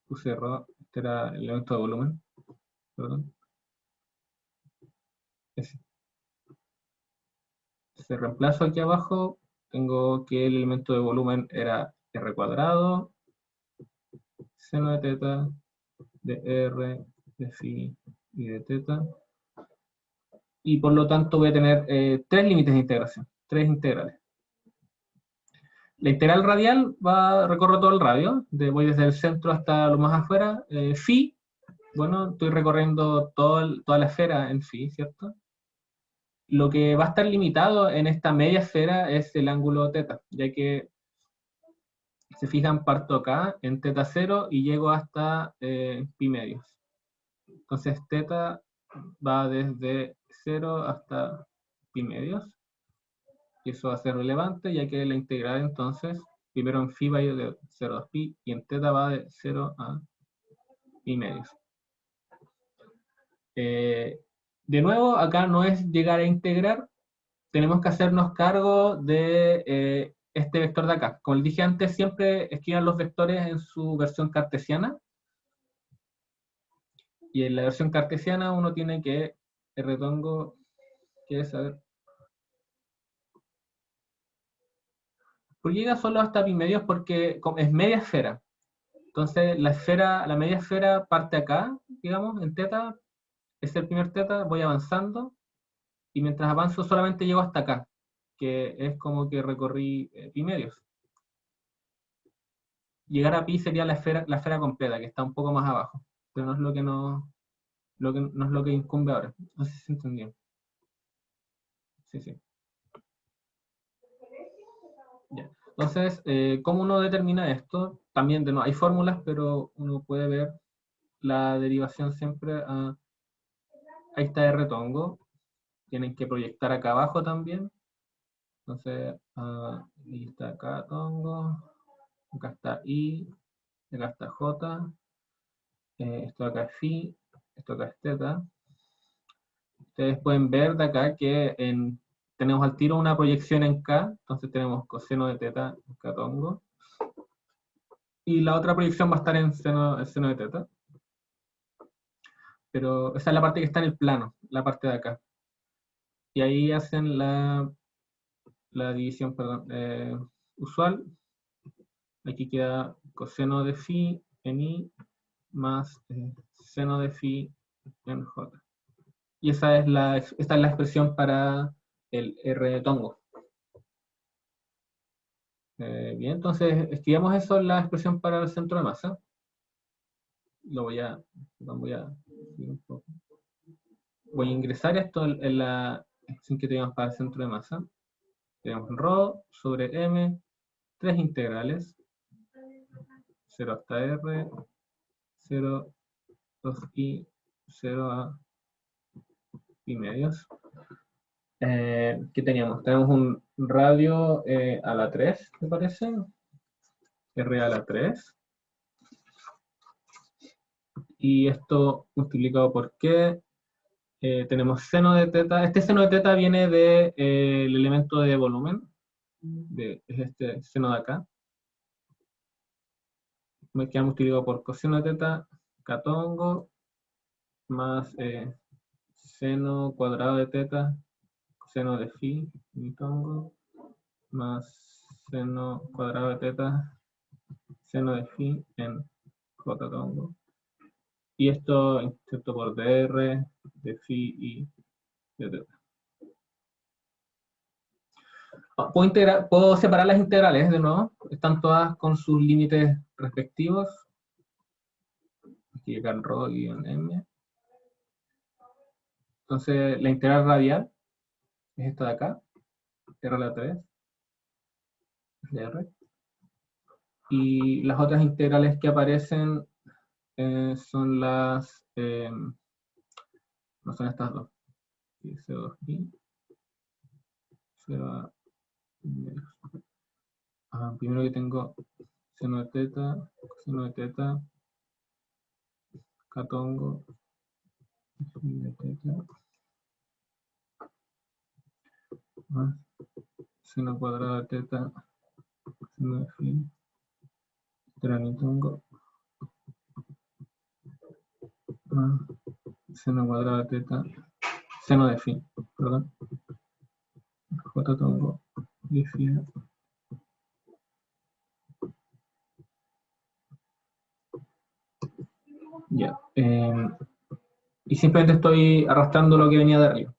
Puse ρ, este era el elemento de volumen, perdón. Ese. Se reemplazo aquí abajo, tengo que el elemento de volumen era R cuadrado, seno de teta, de R, de phi y de teta. Y por lo tanto voy a tener tres límites de integración, tres integrales. La integral radial recorro todo el radio, voy desde el centro hasta lo más afuera. Phi, bueno, estoy recorriendo toda la esfera en phi, ¿cierto? Lo que va a estar limitado en esta media esfera es el ángulo teta, ya que, se fijan, parto acá en teta 0 y llego hasta pi medios. Entonces teta va desde 0 hasta pi medios. Y eso va a ser relevante, ya que la integral entonces, primero en phi va a ir de 0 a pi, y en teta va de 0 a pi medios. De nuevo, acá no es llegar a integrar, tenemos que hacernos cargo de este vector de acá. Como les dije antes, siempre escriban los vectores en su versión cartesiana. Y en la versión cartesiana uno tiene que, retongo, ¿qué es? A ver. ¿Por qué llega solo hasta pi medios? Porque es media esfera. Entonces la media esfera parte acá, digamos, en teta, es el primer teta, voy avanzando, y mientras avanzo solamente llego hasta acá, que es como que recorrí pi medios. Llegar a pi sería la esfera completa, que está un poco más abajo, pero no es lo que no es lo que incumbe ahora. No sé si se entendió. Sí, sí. Ya. Entonces, ¿cómo uno determina esto? También no hay fórmulas, pero uno puede ver la derivación siempre ahí está R tongo. Tienen que proyectar acá abajo también. Entonces, ahí está acá tongo, acá está I, acá está J, esto acá es phi, esto acá es teta. Ustedes pueden ver de acá que tenemos al tiro una proyección en K, entonces tenemos coseno de teta en K tongo. Y la otra proyección va a estar en seno de teta. Pero esa es la parte que está en el plano, la parte de acá. Y ahí hacen la división, perdón, usual. Aquí queda coseno de phi en I más seno de phi en J. Y esta es la expresión para el R tongo. Bien, entonces escribamos eso en la expresión para el centro de masa. Voy a ingresar esto en la expresión que tenemos para el centro de masa. Tenemos ρ sobre m, tres integrales, 0 hasta r, 0, 2i, 0 a pi medios. ¿Qué teníamos? Tenemos un radio a la 3, me parece. R a la 3. Y esto multiplicado por qué, tenemos seno de teta. Este seno de teta viene del elemento de volumen, es este seno de acá. Me queda multiplicado por coseno de teta, catongo, más seno cuadrado de teta, coseno de phi, tongo, más seno cuadrado de teta, seno de phi en j tongo. Y esto inserto por dr de phi y de teta. Puedo separar las integrales de nuevo. Están todas con sus límites respectivos. Aquí llega el rho y en m. Entonces, la integral radial es esta de acá, r a la 3, de r. Y las otras integrales que aparecen son las, no son estas dos. C2i, 0 a primero que tengo seno de teta, coseno de teta, catongo, de teta, más seno cuadrado de teta, seno de phi, tranitongo, más seno cuadrado de teta, seno de phi, perdón, j tongo, de phi. Ya. Y simplemente estoy arrastrando lo que venía de arriba.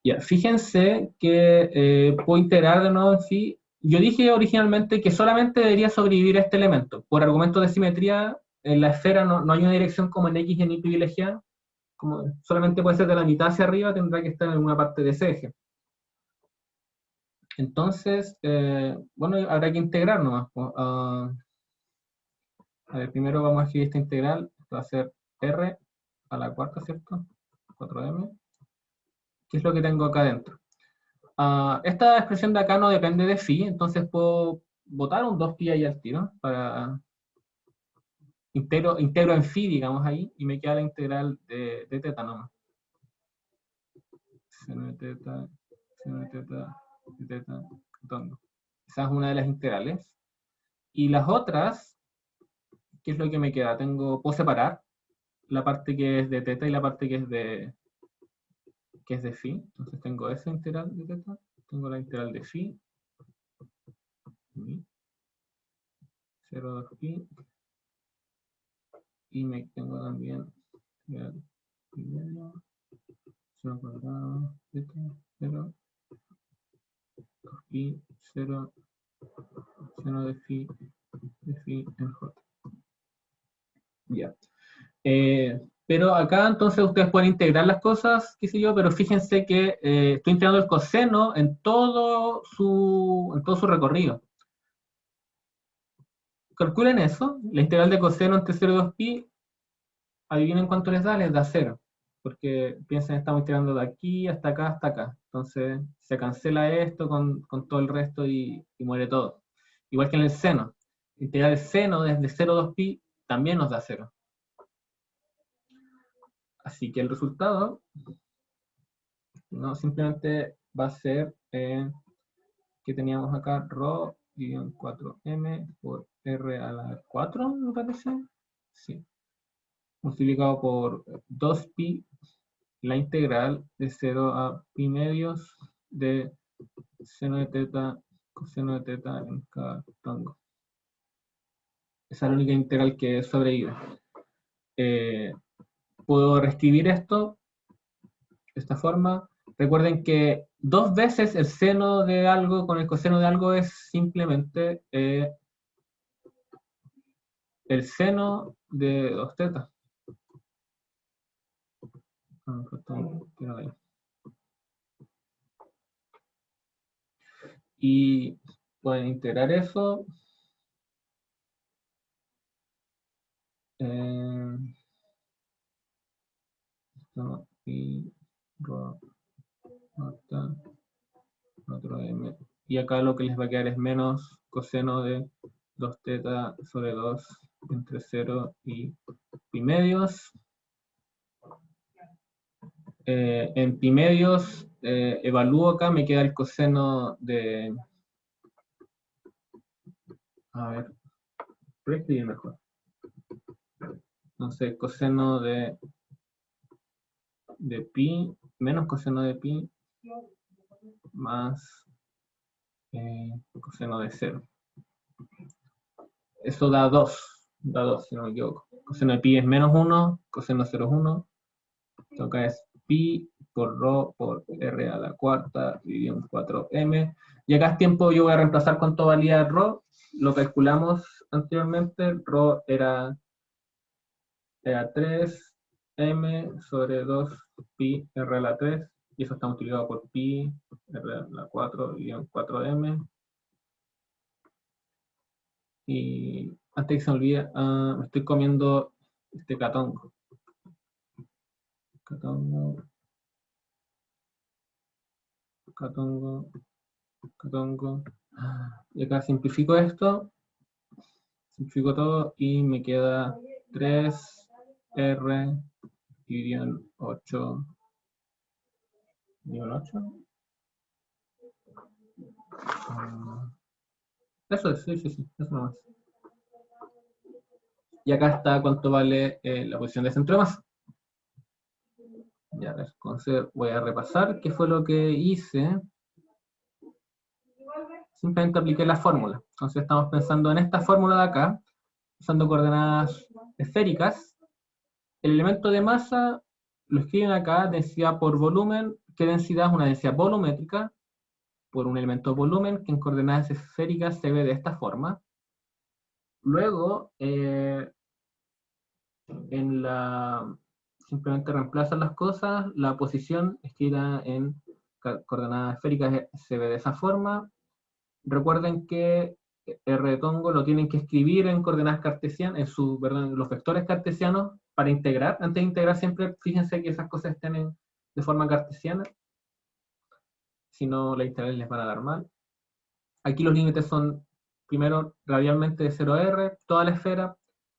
Ya, fíjense que puedo integrar de nuevo en phi. Yo dije originalmente que solamente debería sobrevivir este elemento. Por argumentos de simetría, en la esfera no hay una dirección como en X y en Y privilegiada. Como solamente puede ser de la mitad hacia arriba, tendrá que estar en alguna parte de ese eje. Entonces, bueno, habrá que integrar nomás. A ver, primero vamos a escribir esta integral. Esto va a ser r a la cuarta, ¿cierto? 4m. ¿Qué es lo que tengo acá adentro? Esta expresión de acá no depende de phi, entonces puedo botar un 2pi ahí al tiro, para integro en phi, digamos ahí, y me queda la integral de teta nomás. Seno de teta, seno de teta, de teta, tongo. Esa es una de las integrales. Y las otras, ¿qué es lo que me queda? Puedo separar la parte que es de teta y la parte que es de phi. Entonces tengo esa integral de teta, tengo la integral de phi, 0, 2pi, y me tengo también 0 cuadrado, teta, 0, 2pi, 0, seno de phi en j. Ya. Pero acá entonces ustedes pueden integrar las cosas, qué sé yo, pero fíjense que estoy integrando el coseno en todo su recorrido. Calculen eso, la integral de coseno entre 0 y 2pi, adivinen cuánto les da 0. Porque piensen, estamos integrando de aquí hasta acá hasta acá. Entonces se cancela esto con todo el resto y muere todo. Igual que en el seno. Integrar el seno desde 0 a 2pi también nos da 0. Así que el resultado no simplemente va a ser que teníamos acá rho y 4m por r a la 4, me parece. Sí. Multiplicado por 2pi, la integral de 0 a pi medios de seno de teta, coseno de teta en cada tongo. Esa es la única integral que sobrevive. Puedo reescribir esto de esta forma. Recuerden que 2 veces el seno de algo con el coseno de algo es simplemente el seno de 2 tetas. Y pueden integrar eso. Y rho, nota, 4m. Y acá lo que les va a quedar es menos coseno de 2 teta sobre 2 entre 0 y pi medios. En pi medios, evalúo acá, me queda el coseno de... A ver, voy a escribir mejor. Entonces, coseno de pi menos coseno de pi más coseno de 0. Eso da 2, si no me equivoco. Coseno de pi es menos 1, coseno de 0 es 1. Esto acá es pi por rho por r a la cuarta dividido en 4m. Y acá es tiempo, yo voy a reemplazar cuánto valía rho. Lo calculamos anteriormente. Rho era 3m sobre 2 pi r a la 3. Y eso está multiplicado por pi r a la 4 dividido en 4m. Y antes que se me olvide, me estoy comiendo este catongo. Catongo. Y acá simplifico esto. Simplifico todo y me queda 3r dividido en 8. ¿Dividido en 8? Eso es, sí, eso nomás. Y acá está cuánto vale la posición de centro de masa. Ya, entonces voy a repasar qué fue lo que hice. Simplemente apliqué la fórmula. Entonces estamos pensando en esta fórmula de acá, usando coordenadas esféricas. El elemento de masa lo escriben acá, densidad por volumen. ¿Qué densidad? Es una densidad volumétrica por un elemento volumen, que en coordenadas esféricas se ve de esta forma. Luego, simplemente reemplazan las cosas, la posición escrita en coordenadas esféricas se ve de esa forma. Recuerden que R de Tongo lo tienen que escribir en coordenadas cartesianas, en los vectores cartesianos para integrar. Antes de integrar siempre fíjense que esas cosas estén de forma cartesiana, si no las integrales les van a dar mal. Aquí los límites son, primero, radialmente de 0 a r, toda la esfera,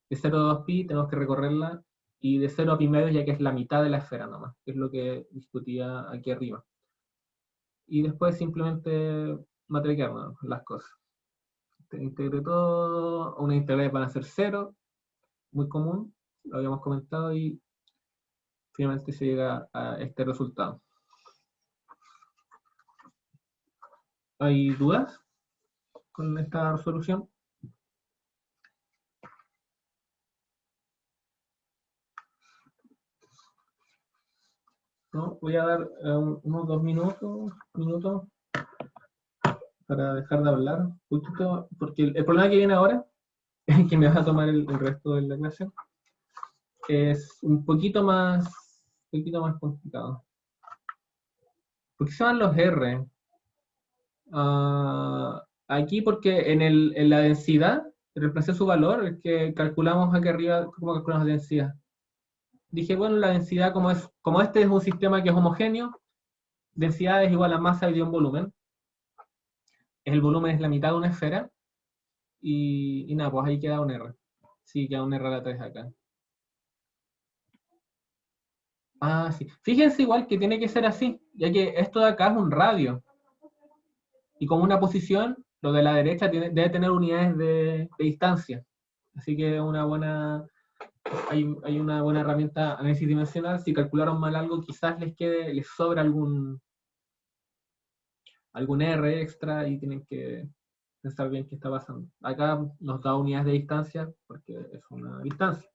de 0 a 2 pi, tenemos que recorrerla, y de 0 a pi medios, ya que es la mitad de la esfera nomás, que es lo que discutía aquí arriba. Y después simplemente matricar las cosas. Integre todo, unas integrales van a ser 0, muy común, lo habíamos comentado, y finalmente se llega a este resultado. ¿Hay dudas con esta resolución? ¿No? Voy a dar unos 2 minutos para dejar de hablar un poquito, porque el problema que viene ahora, que me va a tomar el resto de la clase, es un poquito más complicado. ¿Por qué se llaman los R? Aquí porque en la densidad, reemplacé su valor, es que calculamos aquí arriba, ¿cómo calculamos la densidad? Dije, bueno, la densidad, como este es un sistema que es homogéneo, densidad es igual a masa dividido en volumen. El volumen es la mitad de una esfera, y nada, pues ahí queda un R. Sí, queda un R a la 3 acá. Sí. Fíjense igual que tiene que ser así, ya que esto de acá es un radio. Y como una posición, lo de la derecha debe tener unidades de distancia. Así que hay una buena herramienta análisis dimensional. Si calcularon mal algo, quizás les sobra algún R extra y tienen que pensar bien qué está pasando. Acá nos da unidades de distancia porque es una distancia.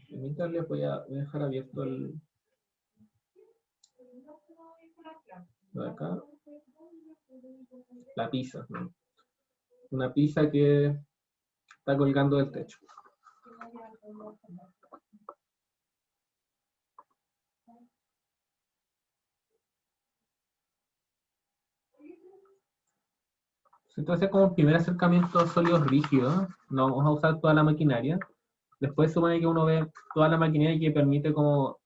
Permítanle, voy a dejar abierto el de acá. La pizza, ¿no? Una pizza que está colgando del techo. Entonces, como primer acercamiento a sólidos rígidos, no vamos a usar toda la maquinaria. Después supone que uno ve toda la maquinaria que permite como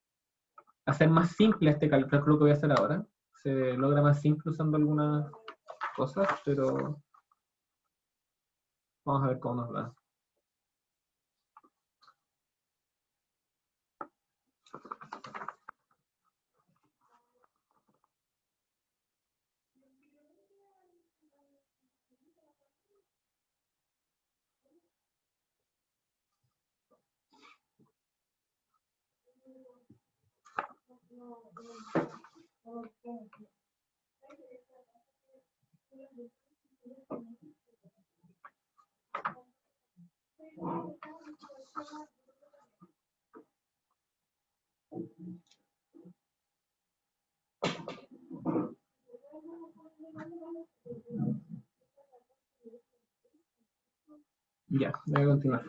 hacer más simple este cálculo que voy a hacer ahora. Se logra más simple usando algunas cosas, pero vamos a ver cómo nos va. Ya, voy a continuar.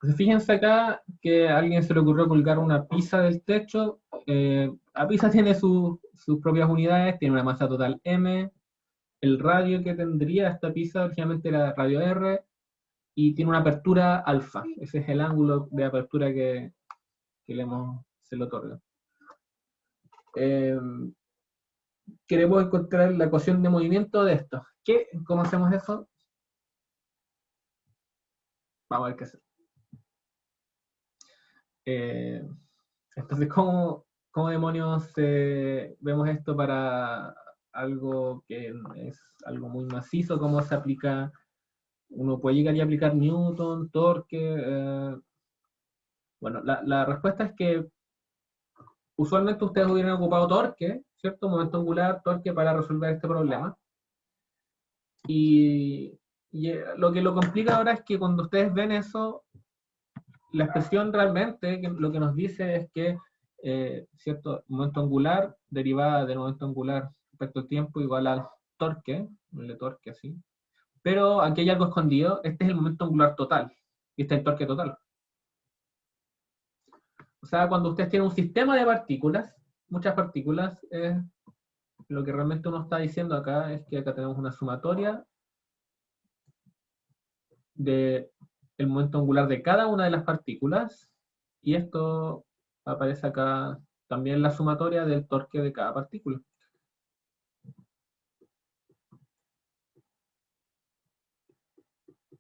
Entonces, fíjense acá que a alguien se le ocurrió colgar una pizza del techo. La pizza tiene sus propias unidades, tiene una masa total M. El radio que tendría esta pizza originalmente era radio R y tiene una apertura alfa. Ese es el ángulo de apertura que se le otorga. Queremos encontrar la ecuación de movimiento de esto. ¿Cómo hacemos eso? Vamos a ver qué hacer. Entonces, ¿cómo demonios vemos esto para algo que es algo muy macizo? ¿Cómo se aplica? Uno puede llegar y aplicar Newton, torque. Bueno, la respuesta es que usualmente ustedes hubieran ocupado torque, ¿cierto? Momento angular, torque para resolver este problema. Y lo que lo complica ahora es que cuando ustedes ven eso, la expresión realmente lo que nos dice es que cierto momento angular derivada del momento angular respecto al tiempo igual al torque, el torque así. Pero aquí hay algo escondido, este es el momento angular total, y este es el torque total. O sea, cuando ustedes tienen un sistema de partículas, muchas partículas, lo que realmente uno está diciendo acá es que acá tenemos una sumatoria de el momento angular de cada una de las partículas, y esto aparece acá también la sumatoria del torque de cada partícula.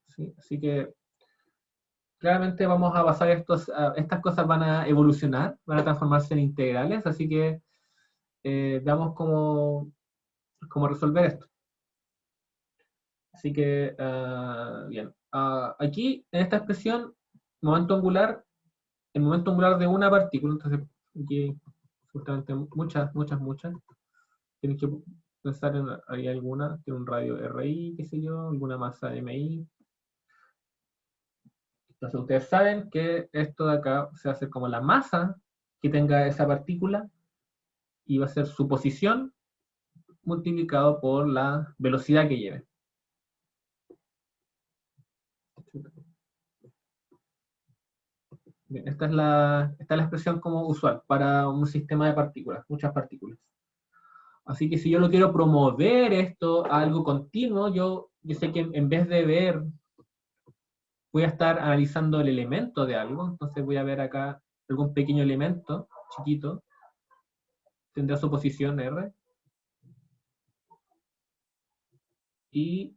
¿Sí? Así que claramente vamos a basar estas cosas van a evolucionar, van a transformarse en integrales, así que veamos cómo resolver esto. Así que, bien. Aquí, en esta expresión, momento angular, el momento angular de una partícula, entonces aquí justamente muchas. Tienes que pensar en, hay alguna, tiene un radio RI, qué sé yo, alguna masa MI. Entonces ustedes saben que esto de acá se va a hacer como la masa que tenga esa partícula y va a ser su posición multiplicado por la velocidad que lleve. Bien, esta es la expresión como usual para un sistema de partículas, muchas partículas. Así que si yo lo quiero promover esto a algo continuo, yo sé que en vez de ver, voy a estar analizando el elemento de algo, entonces voy a ver acá algún pequeño elemento, chiquito, tendrá su posición R, y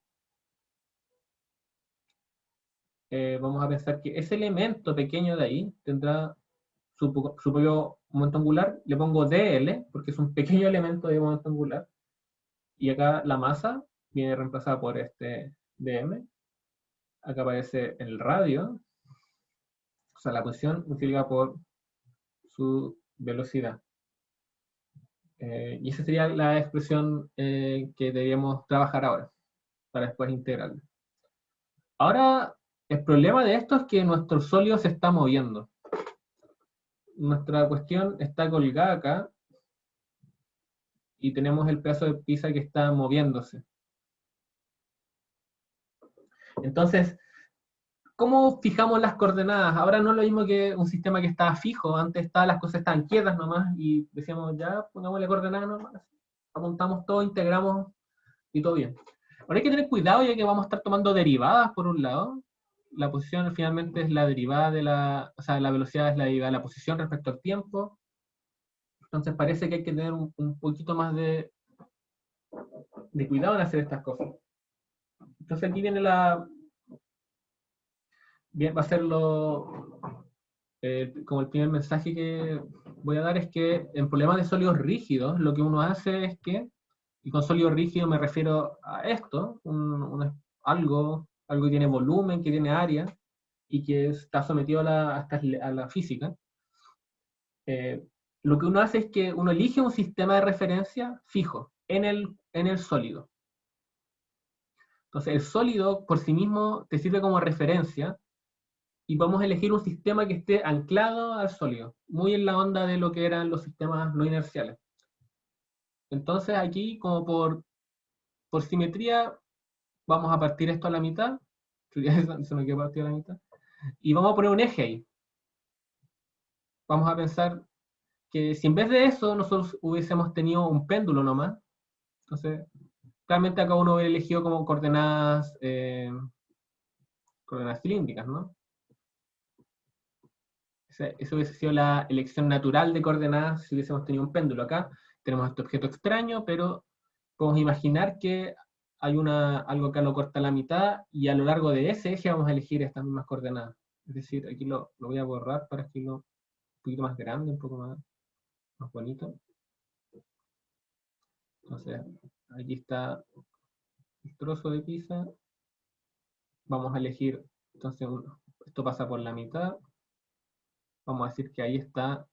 vamos a pensar que ese elemento pequeño de ahí tendrá su propio momento angular, le pongo dl, porque es un pequeño elemento de momento angular, y acá la masa viene reemplazada por este dm, acá aparece el radio, o sea, la posición multiplicada por su velocidad. Y esa sería la expresión que deberíamos trabajar ahora, para después integrarla. Ahora, el problema de esto es que nuestro sólido se está moviendo. Nuestra cuestión está colgada acá, y tenemos el pedazo de pizza que está moviéndose. Entonces, ¿cómo fijamos las coordenadas? Ahora no es lo mismo que un sistema que estaba fijo, antes las cosas estaban quietas nomás, y decíamos, ya, pongámosle coordenadas nomás, apuntamos todo, integramos, y todo bien. Ahora hay que tener cuidado, ya que vamos a estar tomando derivadas por un lado. La posición finalmente es la derivada de la, o sea, la velocidad es la derivada de la posición respecto al tiempo. Entonces parece que hay que tener un poquito más de cuidado en hacer estas cosas. Entonces aquí viene va a ser como el primer mensaje que voy a dar es que en problemas de sólidos rígidos, lo que uno hace es que, y con sólido rígido me refiero a esto, algo que tiene volumen, que tiene área, y que está sometido a la física. lo que uno hace es que uno elige un sistema de referencia fijo en el sólido. Entonces el sólido por sí mismo te sirve como referencia y podemos elegir un sistema que esté anclado al sólido, muy en la onda de lo que eran los sistemas no inerciales. Entonces aquí, como por simetría, vamos a partir esto a la mitad, se nos queda partido a la mitad, y vamos a poner un eje ahí. Vamos a pensar que si en vez de eso nosotros hubiésemos tenido un péndulo nomás, entonces realmente acá uno hubiera elegido como coordenadas cilíndricas, ¿no? Esa hubiese sido la elección natural de coordenadas si hubiésemos tenido un péndulo. Acá tenemos este objeto extraño, pero podemos imaginar que hay algo que lo corta a la mitad y a lo largo de ese eje vamos a elegir estas mismas coordenadas. Es decir, aquí lo voy a borrar para escribirlo un poquito más grande, un poco más bonito. Entonces, aquí está el trozo de pizza. Vamos a elegir, entonces esto pasa por la mitad. Vamos a decir que ahí está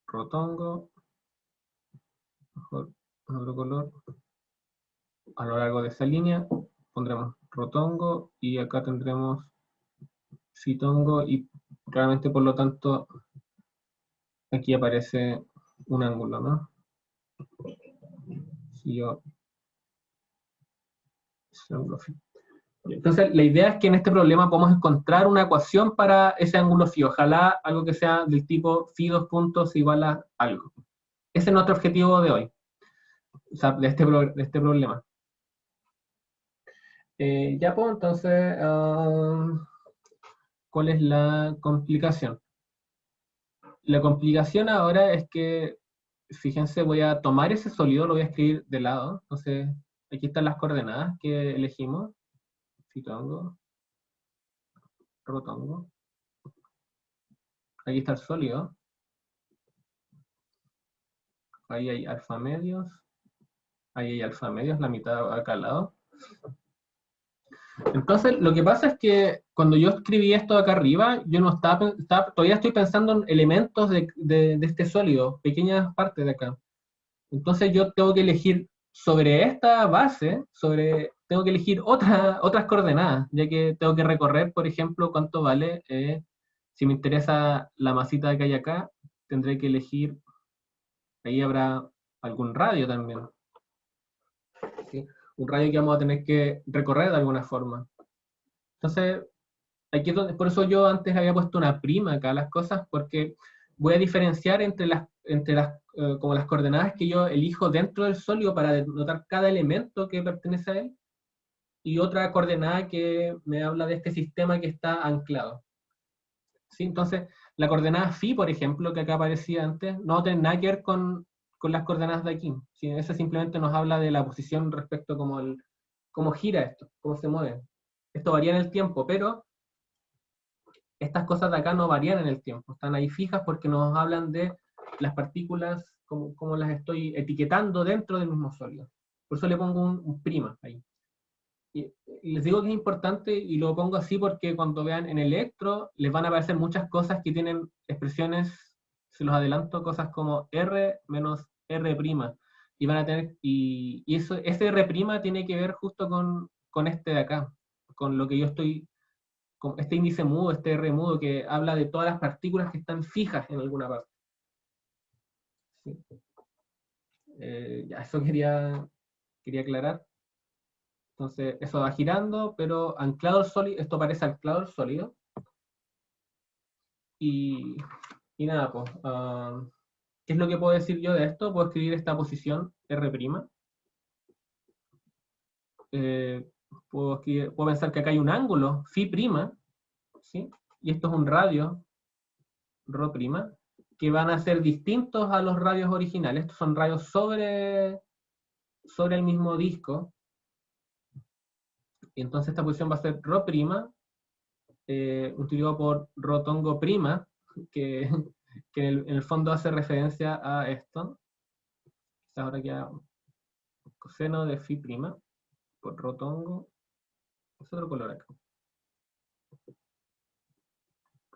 rotongo. Mejor con otro color. A lo largo de esa línea pondremos rotongo y acá tendremos fitongo y realmente por lo tanto aquí aparece un ángulo, ¿no? Si yo... Entonces la idea es que en este problema podemos encontrar una ecuación para ese ángulo phi, ojalá algo que sea del tipo phi 2 puntos igual a algo. Ese es nuestro objetivo de hoy, o sea, de este problema. Ya pues, entonces, ¿cuál es la complicación? La complicación ahora es que, fíjense, voy a tomar ese sólido, lo voy a escribir de lado. Entonces, aquí están las coordenadas que elegimos. Fitongo, rotongo. Aquí está el sólido. Ahí hay alfa medios. Ahí hay alfa medios, la mitad acá al lado. Entonces, lo que pasa es que cuando yo escribí esto acá arriba, yo no todavía estoy pensando en elementos de este sólido, pequeñas partes de acá. Entonces yo tengo que elegir sobre esta base, tengo que elegir otras coordenadas, ya que tengo que recorrer, por ejemplo, cuánto vale, si me interesa la masita que hay acá, tendré que elegir, ahí habrá algún radio también, ¿sí? Un radio que vamos a tener que recorrer de alguna forma. Entonces, aquí es donde, por eso yo antes había puesto una prima acá a las cosas, porque voy a diferenciar entre como las coordenadas que yo elijo dentro del sólido para denotar cada elemento que pertenece a él, y otra coordenada que me habla de este sistema que está anclado. ¿Sí? Entonces, la coordenada phi, por ejemplo, que acá aparecía antes, no tiene nada que ver con las coordenadas de aquí. ¿Sí? Esa simplemente nos habla de la posición respecto a cómo gira esto, cómo se mueve. Esto varía en el tiempo, pero estas cosas de acá no varían en el tiempo, están ahí fijas porque nos hablan de las partículas, como las estoy etiquetando dentro del mismo sólido. Por eso le pongo un prima ahí. Y les digo que es importante y lo pongo así porque cuando vean en electro les van a aparecer muchas cosas que tienen expresiones, se los adelanto, cosas como R menos R'. Y van a tener, y ese R' tiene que ver justo con este de acá, con lo que yo estoy, con este índice mudo, este R mudo, que habla de todas las partículas que están fijas en alguna parte. Sí. Ya, eso quería aclarar. Entonces, eso va girando, pero anclado al sólido, esto parece anclado al sólido. Y nada, pues, ¿qué es lo que puedo decir yo de esto? Puedo escribir esta posición R'. Puedo pensar que acá hay un ángulo, phi', ¿sí? Y esto es un radio, ρ', que van a ser distintos a los radios originales. Estos son radios sobre el mismo disco. Y entonces esta posición va a ser ρ', multiplicado por rotongo', que, en el fondo hace referencia a esto. Ahora queda coseno de phi' por rotongo. Es otro color acá.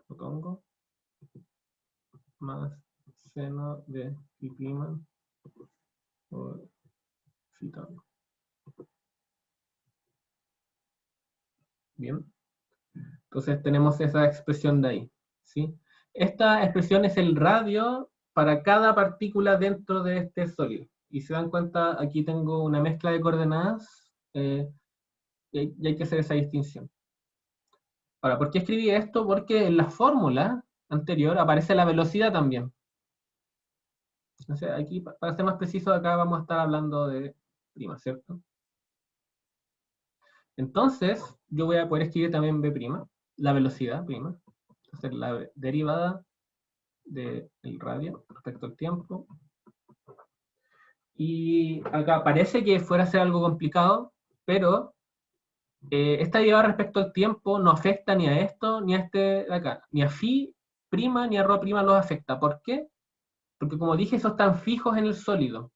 Rotongo más coseno de phi' por phi tongo. Bien. Entonces tenemos esa expresión de ahí, ¿sí? Esta expresión es el radio para cada partícula dentro de este sólido. Y se dan cuenta, aquí tengo una mezcla de coordenadas, y hay que hacer esa distinción. Ahora, ¿por qué escribí esto? Porque en la fórmula anterior aparece la velocidad también. Entonces, aquí, para ser más preciso, acá vamos a estar hablando de prima, ¿cierto? Entonces, yo voy a poder escribir también B', la velocidad prima. Entonces, la derivada del radio respecto al tiempo. Y acá parece que fuera a ser algo complicado, pero esta derivada respecto al tiempo no afecta ni a esto, ni a este de acá. Ni a phi prima, ni a rho prima los afecta. ¿Por qué? Porque como dije, esos están fijos en el sólido.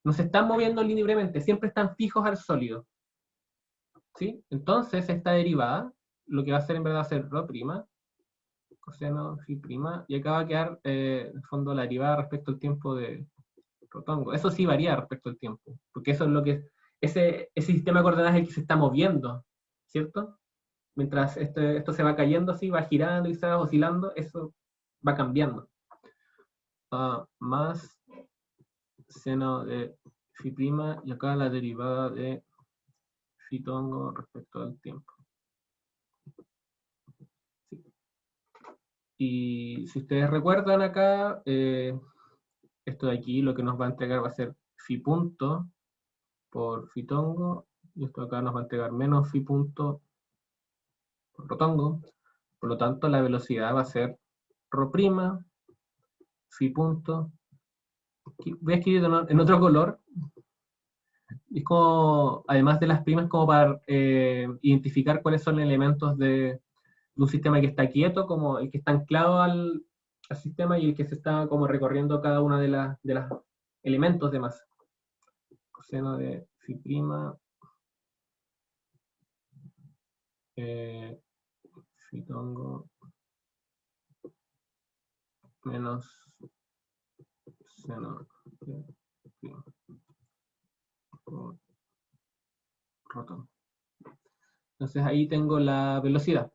No se están moviendo libremente, siempre están fijos al sólido. ¿Sí? Entonces, esta derivada, lo que va a hacer en verdad va a ser rho prima, coseno phi prima, y acá va a quedar, en el fondo, la derivada respecto al tiempo de rotongo. Eso sí varía respecto al tiempo, porque eso es lo que, ese sistema de coordenadas es el que se está moviendo, ¿cierto? Mientras esto se va cayendo así, va girando y se va oscilando, eso va cambiando. Más seno de phi prima, y acá la derivada de phi tongo respecto al tiempo. Sí. Y si ustedes recuerdan acá, esto de aquí lo que nos va a entregar va a ser phi punto por phi tongo, y esto acá nos va a entregar menos phi punto por rotongo. Por lo tanto, la velocidad va a ser rho prima, phi punto. Voy a escribir en otro color. Es como, además de las primas, como para identificar cuáles son elementos de un sistema que está quieto, como el que está anclado al sistema, y el que se está como recorriendo cada una de las elementos de masa. Coseno de phi prima, phi tongo, menos seno de prima por rotongo. Entonces ahí tengo la velocidad.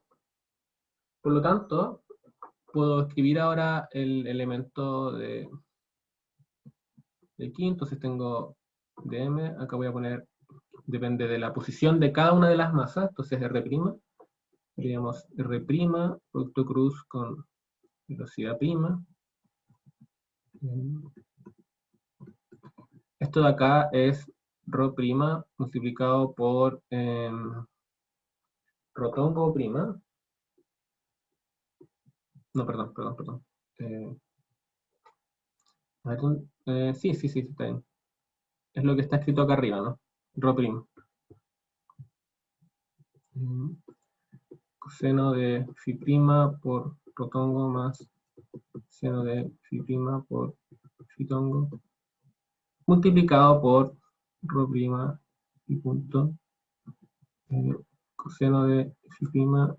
Por lo tanto, puedo escribir ahora el elemento de aquí. Entonces tengo dm, acá voy a poner, depende de la posición de cada una de las masas, entonces R', diríamos R', producto cruz con velocidad prima. Esto de acá es rho prima multiplicado por rotongo prima. No, perdón. Sí, está bien. Es lo que está escrito acá arriba, ¿no? Rho prima. Coseno de phi prima por rotongo más seno de phi prima por phi tongo multiplicado por rho prima y punto coseno de phi prima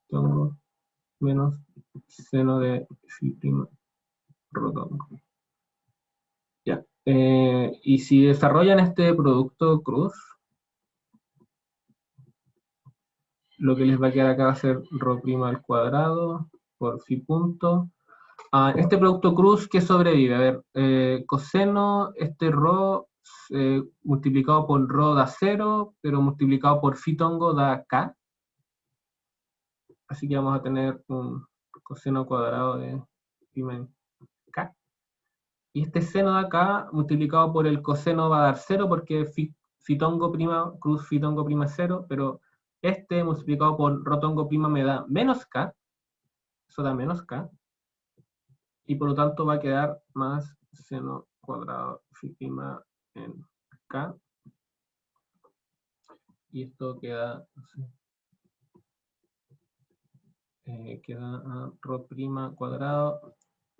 tongo menos seno de phi prima rotongo. Ya. Y si desarrollan este producto cruz, lo que les va a quedar acá va a ser rho prima al cuadrado por phi punto. Este producto cruz, ¿qué sobrevive? A ver, coseno, este rho multiplicado por rho da 0, pero multiplicado por phi tongo da k. Así que vamos a tener un coseno cuadrado de prima k. Y este seno de acá, multiplicado por el coseno, va a dar 0, porque phi tongo prima, cruz phi tongo prima es 0, pero este multiplicado por rho tongo prima me da menos k. Eso da menos k. Y por lo tanto va a quedar más seno cuadrado phi prima en k. Y esto queda, no sé, queda a rho prima cuadrado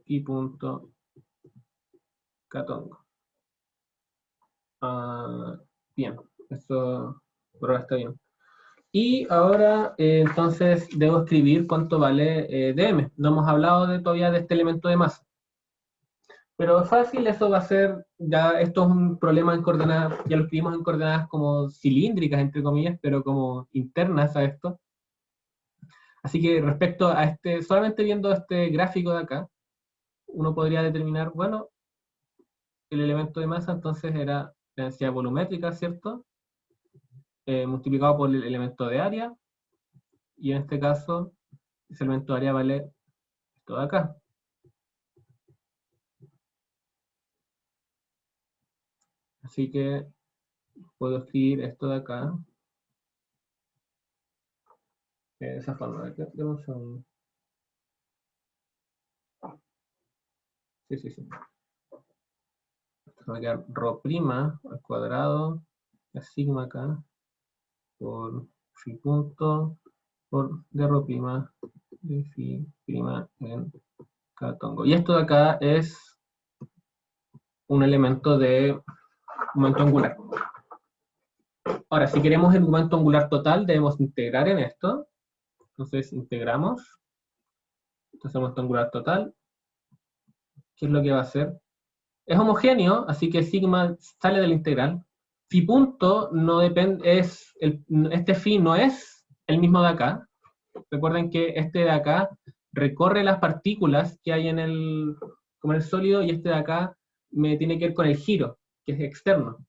y punto k tongo. Bien, eso por ahora está bien. Y ahora, entonces, debo escribir cuánto vale dm. No hemos hablado todavía de este elemento de masa. Pero es fácil, eso va a ser, ya esto es un problema en coordenadas, ya lo escribimos en coordenadas como cilíndricas, entre comillas, pero como internas a esto. Así que respecto a este, solamente viendo este gráfico de acá, uno podría determinar, bueno, el elemento de masa entonces era la densidad volumétrica, ¿cierto? Multiplicado por el elemento de área, y en este caso, ese elemento de área vale esto de acá. Así que puedo escribir esto de acá, de esa forma. Dame un segundo. Sí, sí, sí. Esto va a quedar rho prima al cuadrado, la sigma acá, por phi punto, por d rho prima, de phi prima en K-tongo. Y esto de acá es un elemento de momento angular. Ahora, si queremos el momento angular total, debemos integrar en esto. Entonces, integramos. Entonces, el momento angular total, ¿qué es lo que va a hacer? Es homogéneo, así que sigma sale de la integral. Phi punto no depende, este phi no es el mismo de acá. Recuerden que este de acá recorre las partículas que hay como en el sólido, y este de acá me tiene que ver con el giro, que es externo.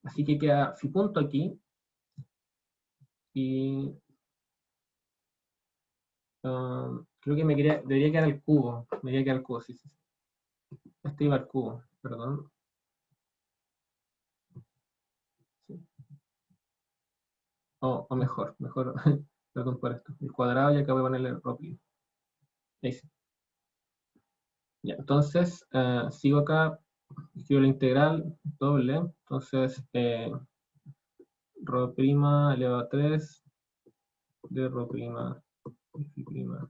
Así que queda phi punto aquí. Y creo que debería quedar el cubo. Debería quedar el cubo, sí, sí. Este iba al cubo, perdón. Sí. O mejor, perdón por esto. El cuadrado, y acá voy a ponerle el propio. Ahí sí. Ya, entonces, sigo acá, escribo la integral doble. Entonces, rho prima elevado a 3 de rho prima phi prima.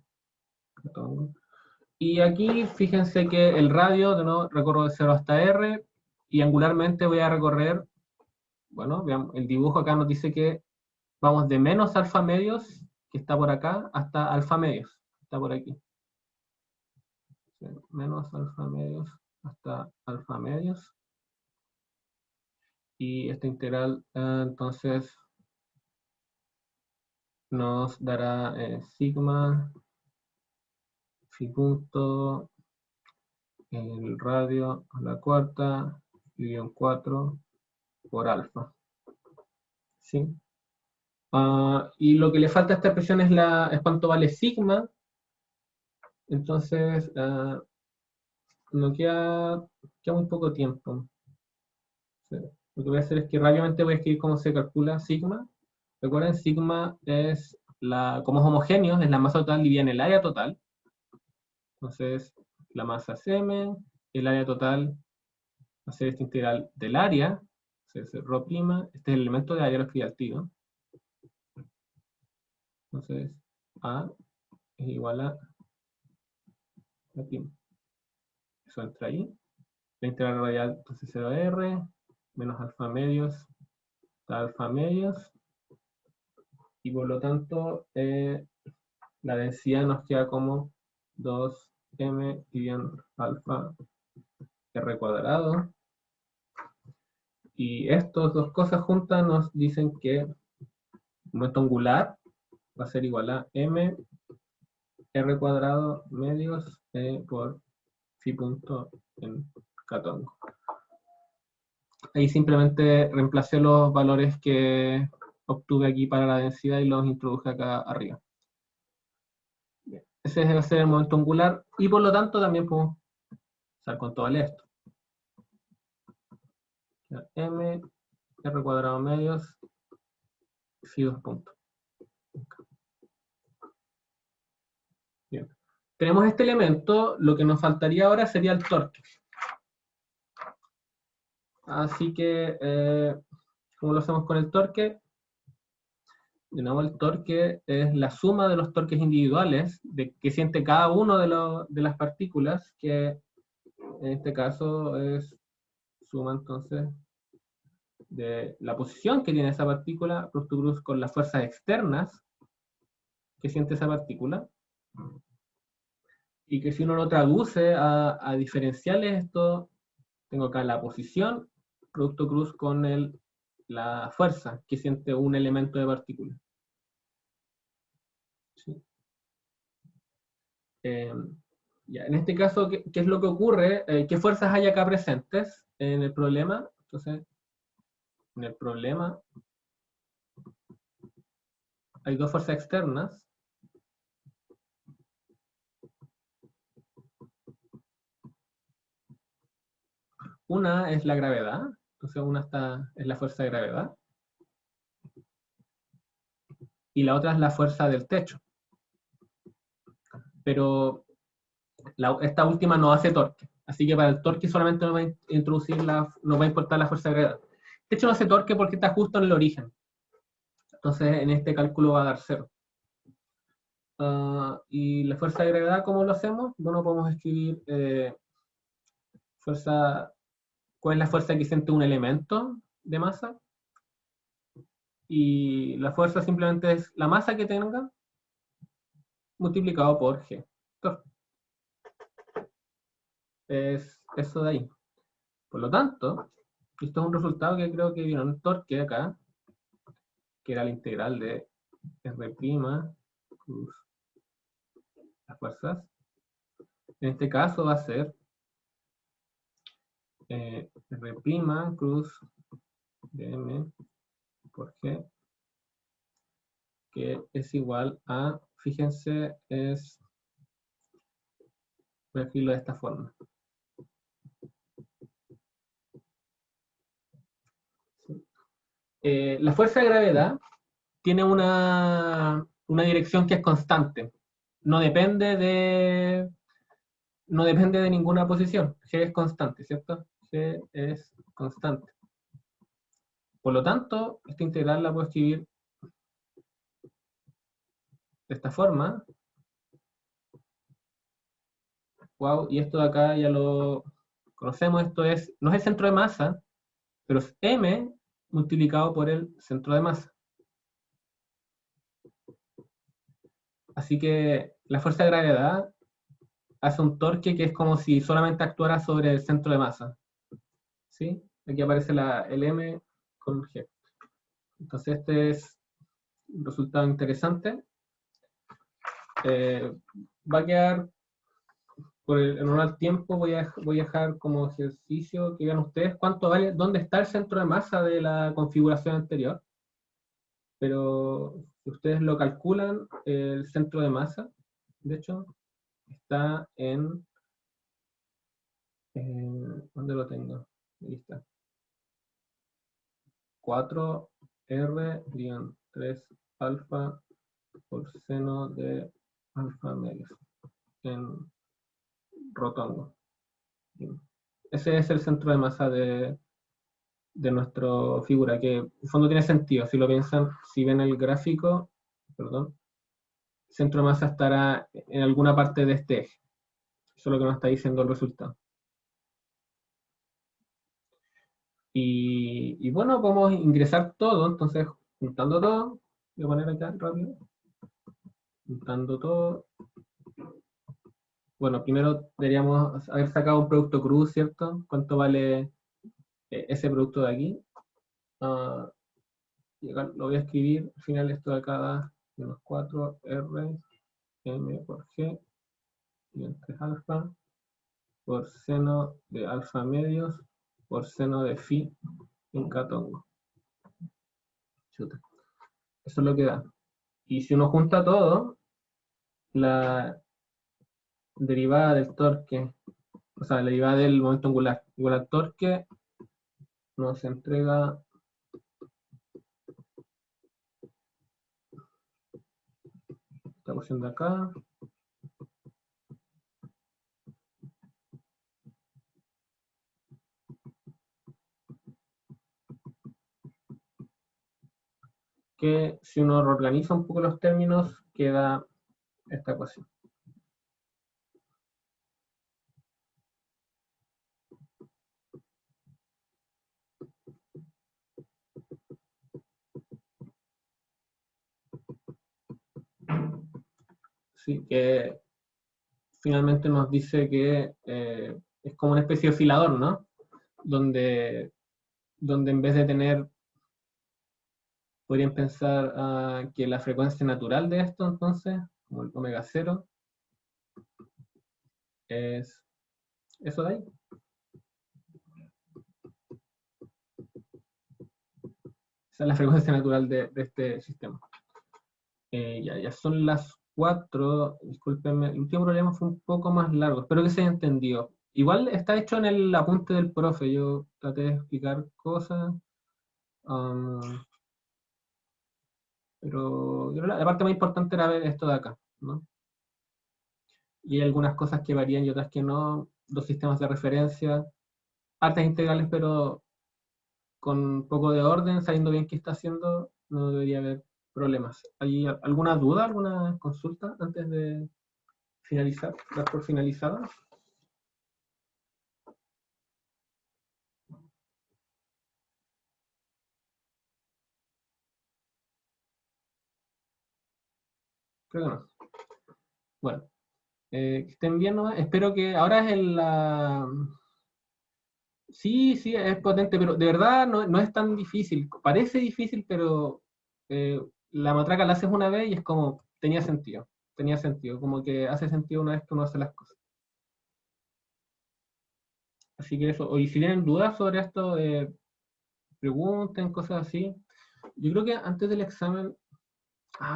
Y aquí fíjense que el radio, de nuevo, recorro de 0 hasta r, y angularmente voy a recorrer, bueno, veamos, el dibujo acá nos dice que vamos de menos alfa medios, que está por acá, hasta alfa medios, que está por aquí. Menos alfa medios hasta alfa medios. Y esta integral, entonces, nos dará sigma phi punto el radio a la cuarta dividido en 4 por alfa. ¿Sí? Y lo que le falta a esta expresión es cuánto vale sigma. Entonces, no queda muy poco tiempo. Sí. Lo que voy a hacer es que rápidamente voy a escribir cómo se calcula sigma. Recuerden, sigma es como es homogéneo, es la masa total dividida en el área total. Entonces, la masa es m, el área total va a ser esta integral del área, es rho prima, este es el elemento de área, lo escribí al tiro. Entonces, A es igual a la prima. Eso entra ahí. La integral radial, entonces 0 a r, menos alfa medios, hasta alfa medios. Y por lo tanto, la densidad nos queda como 2m dividido en alfa r cuadrado. Y estas dos cosas juntas nos dicen que el momento angular va a ser igual a m r cuadrado medios por phi punto en K-tongo. Ahí simplemente reemplacé los valores que obtuve aquí para la densidad y los introduje acá arriba. Bien. Ese va a ser el momento angular, y por lo tanto también podemos saber cuánto vale esto. M r cuadrado medios phi 2 puntos. Bien. Tenemos este elemento, lo que nos faltaría ahora sería el torque. Así que, ¿cómo lo hacemos con el torque? De nuevo, el torque es la suma de los torques individuales que siente cada uno de las partículas, que en este caso es suma entonces de la posición que tiene esa partícula plus tu cruz con las fuerzas externas que siente esa partícula. Y que si uno lo traduce a diferenciales, esto, tengo acá la posición, producto cruz con la fuerza que siente un elemento de partícula. ¿Sí? Ya, en este caso, ¿qué es lo que ocurre? ¿Qué fuerzas hay acá presentes en el problema? Entonces, en el problema hay dos fuerzas externas. Una es la gravedad, entonces es la fuerza de gravedad, y la otra es la fuerza del techo. Pero esta última no hace torque, así que para el torque solamente nos va a nos va a importar la fuerza de gravedad. De hecho no hace torque porque está justo en el origen, entonces en este cálculo va a dar cero. Y la fuerza de gravedad, ¿cómo lo hacemos? Bueno, podemos escribir cuál es la fuerza que siente un elemento de masa, y la fuerza simplemente es la masa que tenga multiplicado por G. Entonces, es eso de ahí. Por lo tanto, esto es un resultado que creo que vieron el torque acá, que era la integral de R' plus las fuerzas. En este caso va a ser R' cruz de M por G, que es igual a, fíjense, voy a escribirlo de esta forma. La fuerza de gravedad tiene una dirección que es constante. No depende de ninguna posición. G es constante, ¿cierto? G es constante. Por lo tanto, esta integral la puedo escribir de esta forma. Wow, y esto de acá ya lo conocemos. Esto no es el centro de masa, pero es m multiplicado por el centro de masa. Así que la fuerza de gravedad hace un torque que es como si solamente actuara sobre el centro de masa. ¿Sí? Aquí aparece el m con g. Entonces este es un resultado interesante. Va a quedar, en honor al tiempo, voy a dejar como ejercicio que vean ustedes cuánto vale, dónde está el centro de masa de la configuración anterior. Pero si ustedes lo calculan, el centro de masa, de hecho, está ¿dónde lo tengo? Ahí está. 4R-3 alfa por seno de alfa medios en rotongo. Ese es el centro de masa de nuestra figura, que en el fondo tiene sentido. Si lo piensan, si ven el gráfico, perdón, el centro de masa estará en alguna parte de este eje. Eso es lo que nos está diciendo el resultado. Y bueno, podemos ingresar todo, entonces juntando todo, voy a poner acá rápido, juntando todo. Bueno, primero deberíamos haber sacado un producto cruz, ¿cierto? ¿Cuánto vale ese producto de aquí? Y acá lo voy a escribir, al final esto de acá da menos 4R M por G, y entre alfa, por seno de alfa medios, por seno de phi en catongo. Chuta. Eso es lo que da. Y si uno junta todo, la derivada del torque, o sea, la derivada del momento angular igual al torque, nos entrega esta cuestión de acá. Que si uno reorganiza un poco los términos, queda esta ecuación. Sí, que finalmente nos dice que es como una especie de oscilador, ¿no? Donde en vez de tener, podrían pensar que la frecuencia natural de esto, entonces, como el omega 0, es eso de ahí. Esa es la frecuencia natural de este sistema. Ya son las 4. Discúlpenme, el último problema fue un poco más largo. Espero que se haya entendido. Igual está hecho en el apunte del profe. Yo traté de explicar cosas. Pero la parte más importante era ver esto de acá, ¿no? Y hay algunas cosas que varían y otras que no. Dos sistemas de referencia. Artes integrales, pero con un poco de orden, sabiendo bien qué está haciendo, no debería haber problemas. ¿Hay alguna duda, alguna consulta antes de finalizar? ¿Dar por finalizada? Creo que no. Bueno, que estén bien, ¿no? Espero que ahora es Sí, sí, es potente, pero de verdad no es tan difícil. Parece difícil, pero la matraca la haces una vez y es como, tenía sentido, como que hace sentido una vez que uno hace las cosas. Así que eso, y si tienen dudas sobre esto, pregunten, cosas así. Yo creo que antes del examen,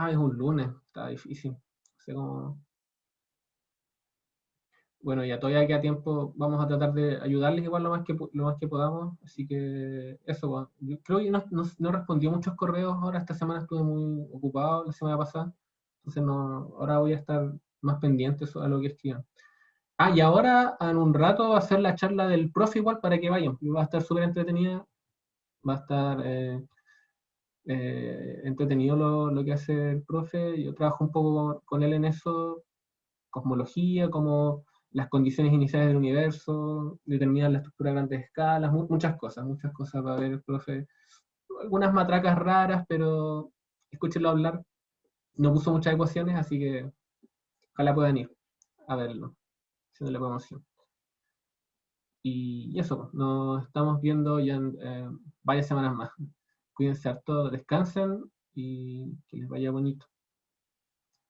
es un lunes, está difícil. No sé cómo. Bueno, ya todavía queda tiempo, vamos a tratar de ayudarles igual lo más que podamos, así que eso, pues. Yo creo que no respondió muchos correos ahora, esta semana estuve muy ocupado, la semana pasada, entonces no, ahora voy a estar más pendiente a lo que escriban. Y ahora en un rato va a ser la charla del profe igual para que vayan, va a estar súper entretenida, va a estar entretenido lo que hace el profe, yo trabajo un poco con él en eso, cosmología, como las condiciones iniciales del universo, determinar la estructura a grandes escalas, muchas cosas va a ver el profe. Algunas matracas raras, pero escúchenlo hablar. No puso muchas ecuaciones, así que ojalá puedan ir a verlo, haciendo la promoción. Y eso, pues, nos estamos viendo ya en varias semanas más. Cuídense harto, descansen y que les vaya bonito.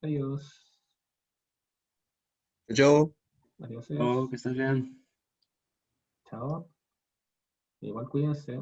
Adiós. Yo. Adiós. Oh, que estés bien. Chao. Igual cuídense.